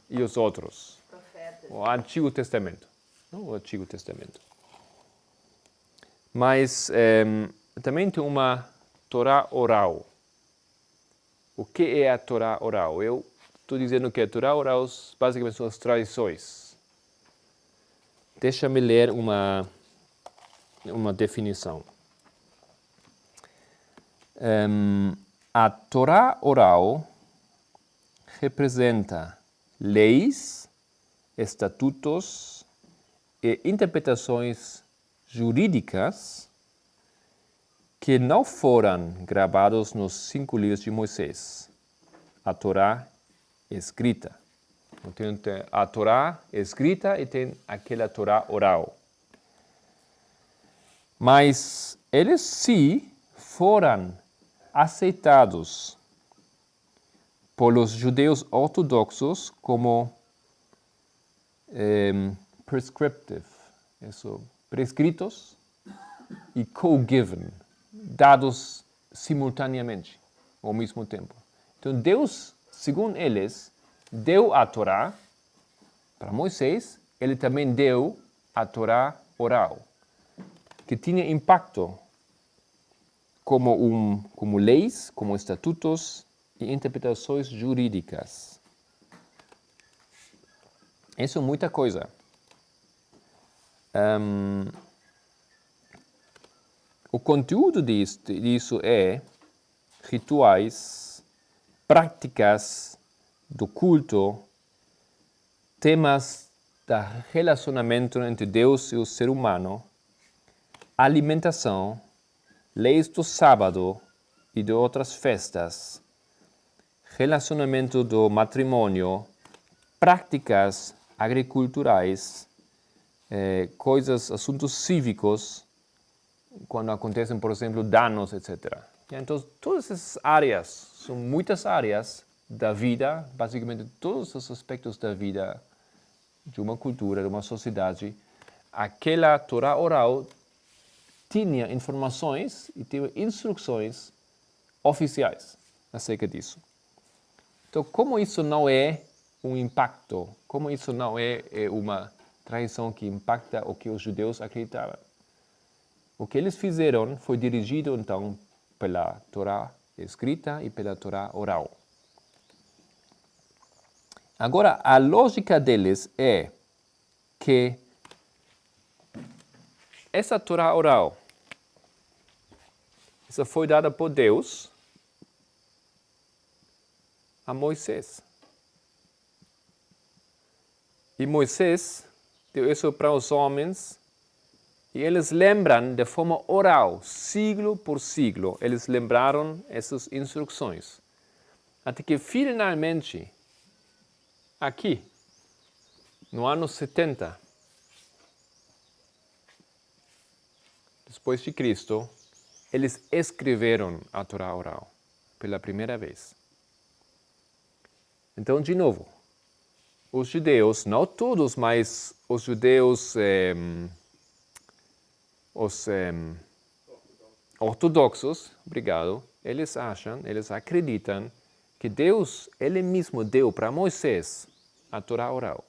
e os outros. Profetas. O Antigo Testamento. Não? O Antigo Testamento. Mas também tem uma Torá oral. O que é a Torá oral? Eu estou dizendo que a Torá oral basicamente são as tradições. Deixa-me ler uma definição. A Torá oral representa leis, estatutos e interpretações jurídicas que não foram gravados nos 5 livros de Moisés, a Torá escrita. Então, tem a Torá escrita e tem aquela Torá oral. Mas eles sim foram aceitados pelos judeus ortodoxos como prescriptive, isso, prescritos e co-given, dados simultaneamente, ao mesmo tempo. Então Deus, segundo eles, deu a Torá para Moisés, ele também deu a Torá oral, que tinha impacto como leis, como estatutos e interpretações jurídicas. Isso é muita coisa. O conteúdo disso é rituais, práticas do culto, temas do relacionamento entre Deus e o ser humano, alimentação, leis do sábado e de outras festas, relacionamento do matrimônio, práticas agriculturais, coisas, assuntos cívicos, quando acontecem, por exemplo, danos, etc. Então, todas essas áreas, são muitas áreas da vida, basicamente todos os aspectos da vida de uma cultura, de uma sociedade. Aquela Torá oral tinha informações e tinha instruções oficiais acerca disso. Então, como isso não é um impacto, como isso não é uma tradição que impacta o que os judeus acreditavam? O que eles fizeram foi dirigido, então, pela Torá escrita e pela Torá oral. Agora, a lógica deles é que essa Torá oral, essa foi dada por Deus a Moisés. E Moisés deu isso para os homens. E eles lembram de forma oral, siglo por siglo, eles lembraram essas instruções. Até que finalmente, aqui, no ano 70, depois de Cristo, eles escreveram a Torá oral pela primeira vez. Então, de novo, os judeus, não todos, mas os judeus ortodoxos, obrigado, eles acreditam que Deus, Ele mesmo deu para Moisés a Torá oral.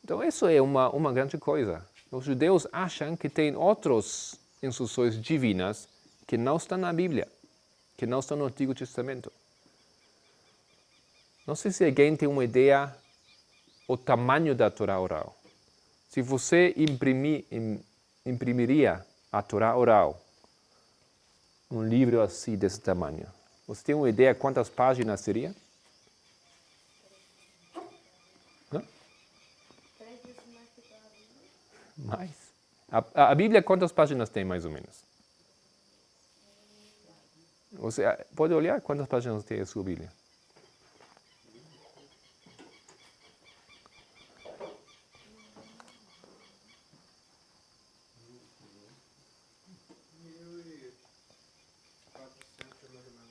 Então, isso é uma grande coisa. Os judeus acham que tem outras instruções divinas que não estão na Bíblia, que não estão no Antigo Testamento. Não sei se alguém tem uma ideia do tamanho da Torá oral. Se você imprimiria a Torá oral, um livro assim desse tamanho. Você tem uma ideia quantas páginas seria? 3 vezes mais que a Bíblia. Mais? A Bíblia quantas páginas tem, mais ou menos? Você pode olhar quantas páginas tem a sua Bíblia?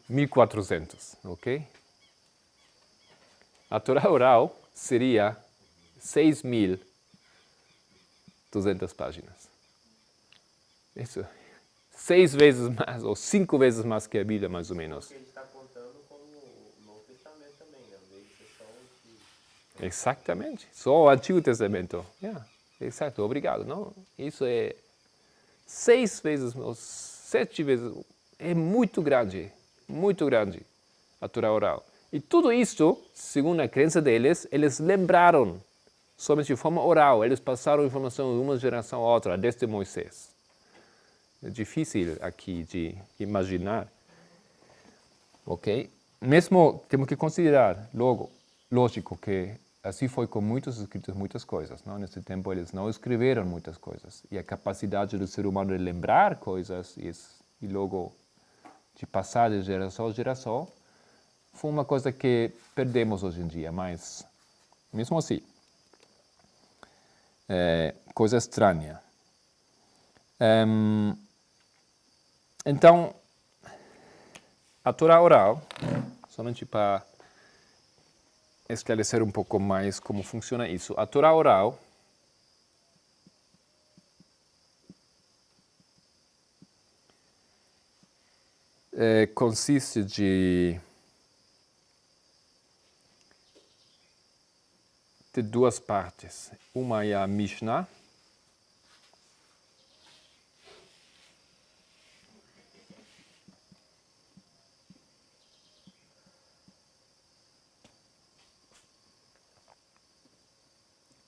Mil 1.400, ok? A Torá oral seria 6.200 páginas. Isso, 6 vezes mais, ou 5 vezes mais que a Bíblia, mais ou menos. Porque a gente está contando como o Novo Testamento também, né? Ao invés de ser só o Antigo. Exatamente, só o Antigo Testamento. Exato, obrigado. Não? Isso é 6 vezes, ou 7 vezes, é muito grande a Torá oral. E tudo isso, segundo a crença deles, eles lembraram somente de forma oral. Eles passaram informação de uma geração a outra, desde Moisés. É difícil aqui de imaginar. Ok? Mesmo temos que considerar, lógico, que assim foi com muitos escritos, muitas coisas. Não? Nesse tempo eles não escreveram muitas coisas. E a capacidade do ser humano de lembrar coisas e logo de passar de geração a geração foi uma coisa que perdemos hoje em dia, mas mesmo assim, coisa estranha. Então, a Torá oral, somente para esclarecer um pouco mais como funciona isso, a Torá oral consiste de duas partes. Uma é a Mishnah,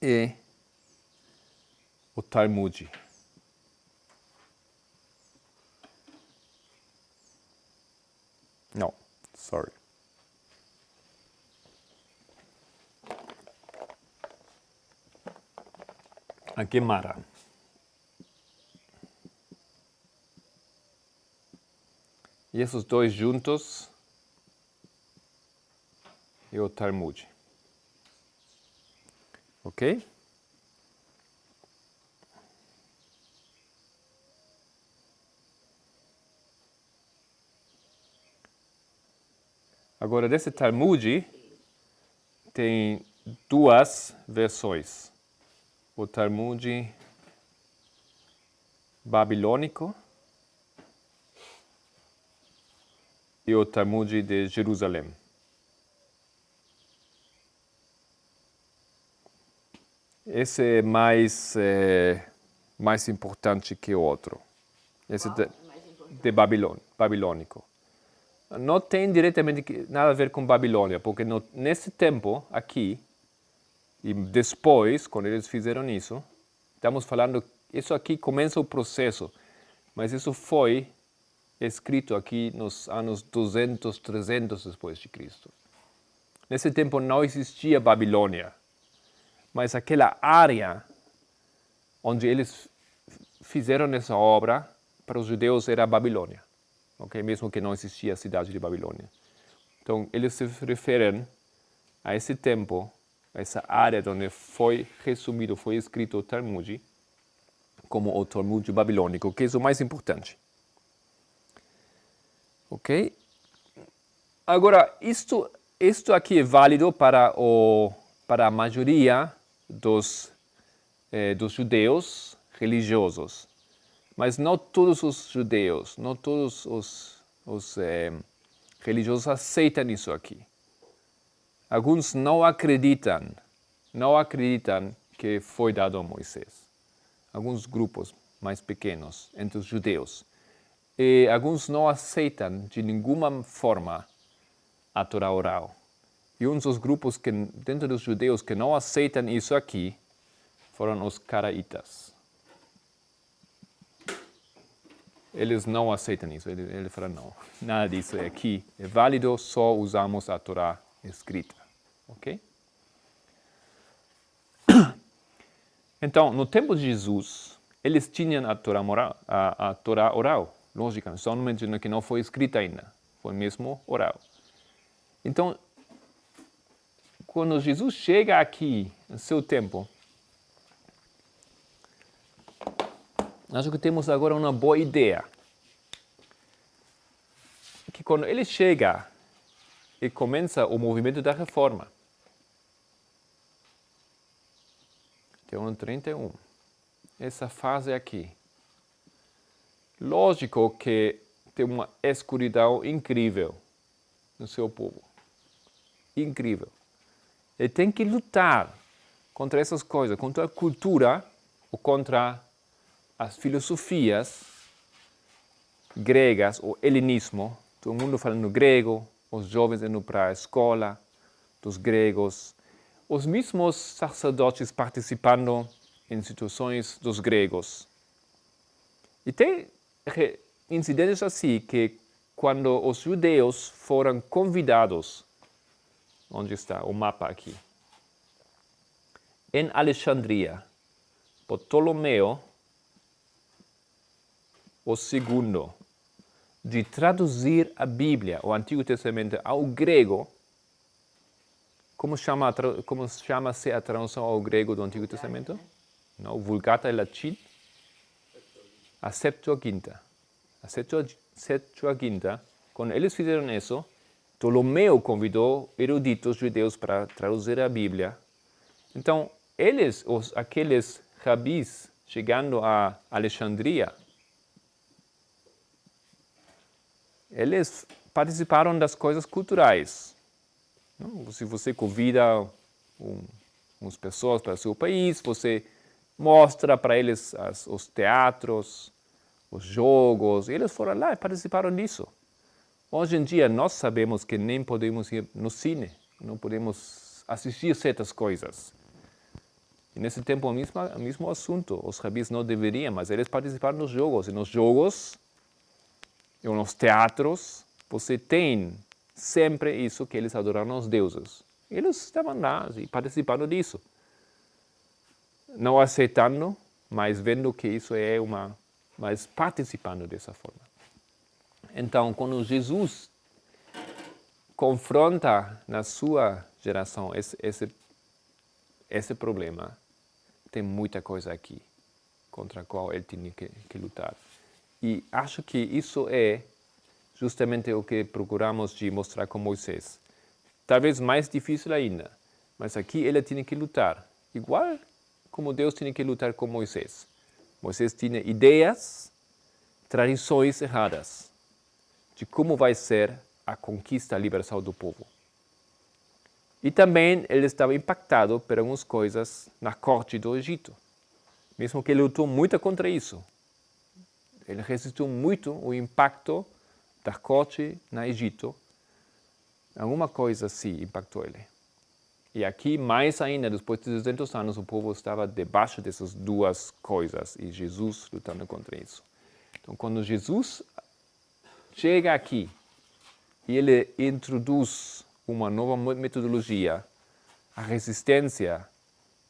e o Talmud. Não, sorry. A Gemara. E esses dois juntos e o Talmud. Ok? Agora, desse Talmud tem duas versões. O Talmud babilônico e o Talmud de Jerusalém. Esse é mais importante que o outro. Esse de babilônico. Não tem diretamente nada a ver com Babilônia, porque nesse tempo aqui, e depois, quando eles fizeram isso, estamos falando, isso aqui começa o processo, mas isso foi escrito aqui nos anos 200, 300 depois de Cristo. Nesse tempo não existia Babilônia, mas aquela área onde eles fizeram essa obra, para os judeus era Babilônia. Okay? Mesmo que não existia a cidade de Babilônia. Então, eles se referem a esse tempo, a essa área onde foi resumido, foi escrito o Talmud, como o Talmud babilônico, que é o mais importante. Ok? Agora, isto aqui é válido para a maioria dos judeus religiosos. Mas não todos os judeus, não todos os religiosos aceitam isso aqui. Alguns não acreditam que foi dado a Moisés. Alguns grupos mais pequenos entre os judeus. E alguns não aceitam de nenhuma forma a Torá oral. E um dos grupos dentro dos judeus que não aceitam isso aqui foram os caraítas. Eles não aceitam isso, eles falam não, nada disso é aqui, é válido, só usamos a Torá escrita, ok? Então, no tempo de Jesus, eles tinham a Torá oral, lógica, somente que não foi escrita ainda, foi mesmo oral. Então, quando Jesus chega aqui, no seu tempo, acho que temos agora uma boa ideia. Que quando ele chega e começa o movimento da reforma, tem ano 31, essa fase aqui, lógico que tem uma escuridão incrível no seu povo. Incrível. Ele tem que lutar contra essas coisas, contra a cultura ou contra as filosofias gregas, o helenismo, todo mundo falando grego, os jovens indo para a escola dos gregos, os mesmos sacerdotes participando em situações dos gregos. E tem incidentes assim que quando os judeus foram convidados, onde está o mapa aqui, em Alexandria, Ptolomeu o segundo de traduzir a Bíblia, o Antigo Testamento, ao grego. Como chama-se a tradução ao grego do Antigo Testamento? Não, Vulgata é latim. A Septuaginta. A Septuaginta, quando eles fizeram isso, Ptolomeu convidou eruditos judeus para traduzir a Bíblia. Então, aqueles rabis chegando a Alexandria, eles participaram das coisas culturais. Não? Se você convida umas pessoas para o seu país, você mostra para eles os teatros, os jogos, e eles foram lá e participaram disso. Hoje em dia, nós sabemos que nem podemos ir no cine, não podemos assistir certas coisas. E nesse tempo, o mesmo assunto, os rabis não deveriam, mas eles participaram nos jogos. E nos jogos, e nos teatros, você tem sempre isso que eles adoraram os deuses. Eles estavam lá e participando disso. Não aceitando, mas vendo que isso é mas participando dessa forma. Então, quando Jesus confronta na sua geração esse problema, tem muita coisa aqui contra a qual ele tinha que lutar. E acho que isso é justamente o que procuramos de mostrar com Moisés. Talvez mais difícil ainda, mas aqui ele tinha que lutar. Igual como Deus tinha que lutar com Moisés. Moisés tinha ideias, tradições erradas de como vai ser a conquista, a liberação do povo. E também ele estava impactado por algumas coisas na corte do Egito. Mesmo que ele lutou muito contra isso. Ele resistiu muito o impacto da corte no Egito. Alguma coisa assim impactou ele. E aqui, mais ainda, depois de 200 anos, o povo estava debaixo dessas duas coisas e Jesus lutando contra isso. Então, quando Jesus chega aqui e ele introduz uma nova metodologia, a resistência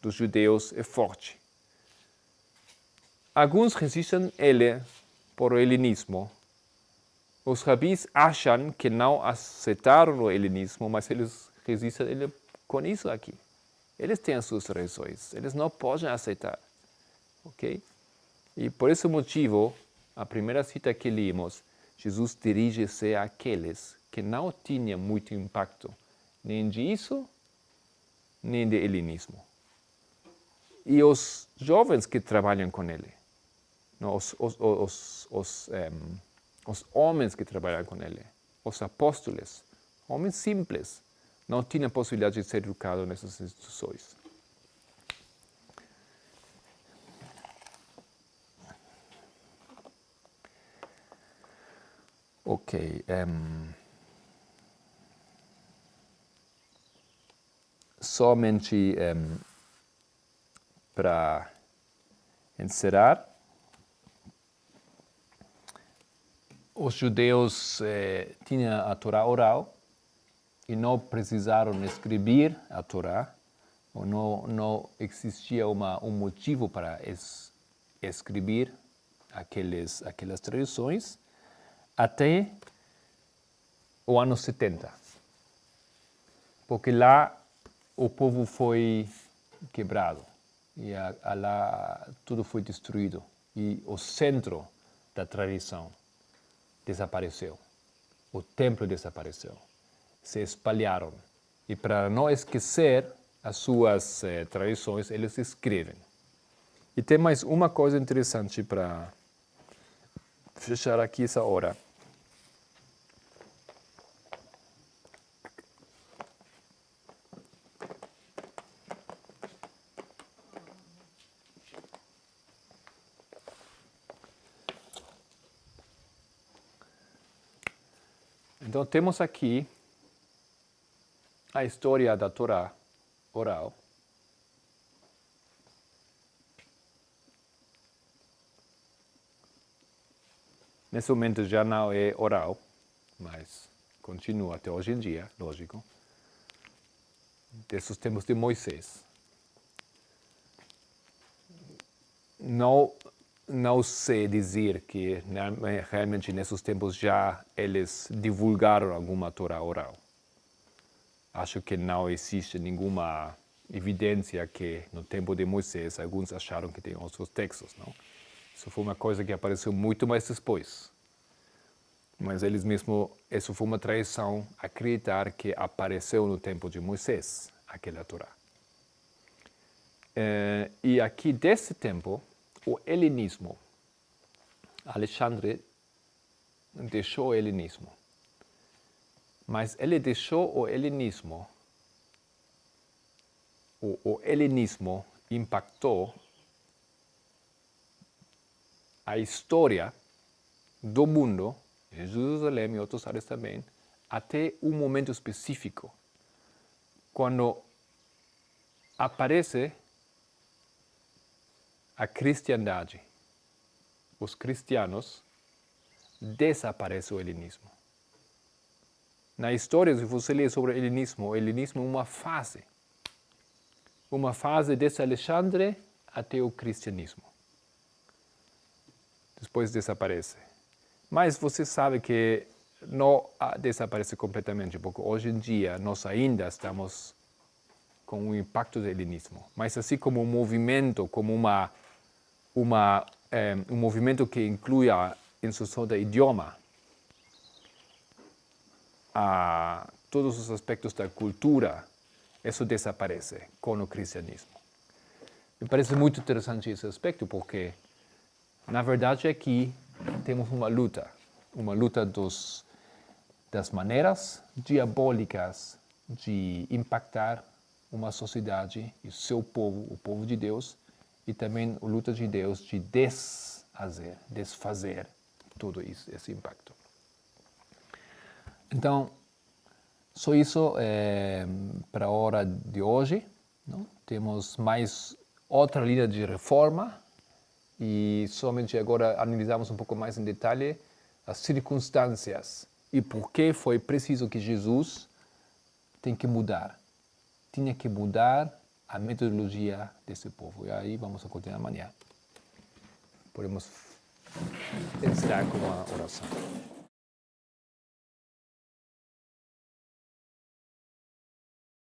dos judeus é forte. Alguns resistem ele por o helenismo. Os rabis acham que não aceitaram o helenismo, mas eles resistem ele com isso aqui. Eles têm as suas razões, eles não podem aceitar. Ok? E por esse motivo, a primeira cita que lemos, Jesus dirige-se àqueles que não tinham muito impacto, nem disso, nem de helenismo. E os jovens que trabalham com ele, os homens que trabalham com ele, os apóstolos, homens simples, não tinham possibilidade de ser educados nessas instituições. Ok. Somente para encerrar, os judeus tinham a Torá oral e não precisaram escrever a Torá, ou não existia um motivo para escrever aquelas tradições, até o ano 70. Porque lá o povo foi quebrado e lá tudo foi destruído e o centro da tradição desapareceu. O templo desapareceu. Se espalharam. E para não esquecer as suas tradições, eles escrevem. E tem mais uma coisa interessante para fechar aqui essa hora. Então, temos aqui a história da Torá oral. Nesse momento já não é oral, mas continua até hoje em dia, lógico. Desses tempos de Moisés. Não não sei dizer que realmente nesses tempos já eles divulgaram alguma Torá oral. Acho que não existe nenhuma evidência que no tempo de Moisés alguns acharam que tem outros textos, não? Isso foi uma coisa que apareceu muito mais depois. Mas eles mesmos, isso foi uma tradição acreditar que apareceu no tempo de Moisés, aquela Torá. E aqui, desse tempo, o helenismo, Alexandre deixou o helenismo. Mas ele deixou o helenismo. O helenismo impactou a história do mundo, em Jerusalém e outras áreas também, até um momento específico, quando aparece a cristiandade. Os cristianos, desaparece o helenismo. Na história, se você ler sobre o helenismo é uma fase. Uma fase desde Alexandre até o cristianismo. Depois desaparece. Mas você sabe que não desaparece completamente, porque hoje em dia nós ainda estamos com o impacto do helenismo. Mas assim como um movimento, como um movimento que inclui a instrução do idioma, todos os aspectos da cultura, isso desaparece com o cristianismo. Me parece muito interessante esse aspecto, porque, na verdade, aqui temos uma luta das maneiras diabólicas de impactar uma sociedade e seu povo, o povo de Deus, e também a luta de Deus de desfazer todo esse impacto. Então, só isso para a hora de hoje. Não? Temos mais outra linha de reforma e somente agora analisamos um pouco mais em detalhe as circunstâncias e por que foi preciso que Jesus tinha que mudar a metodologia desse povo. E aí vamos continuar amanhã. Podemos encerrar com uma oração.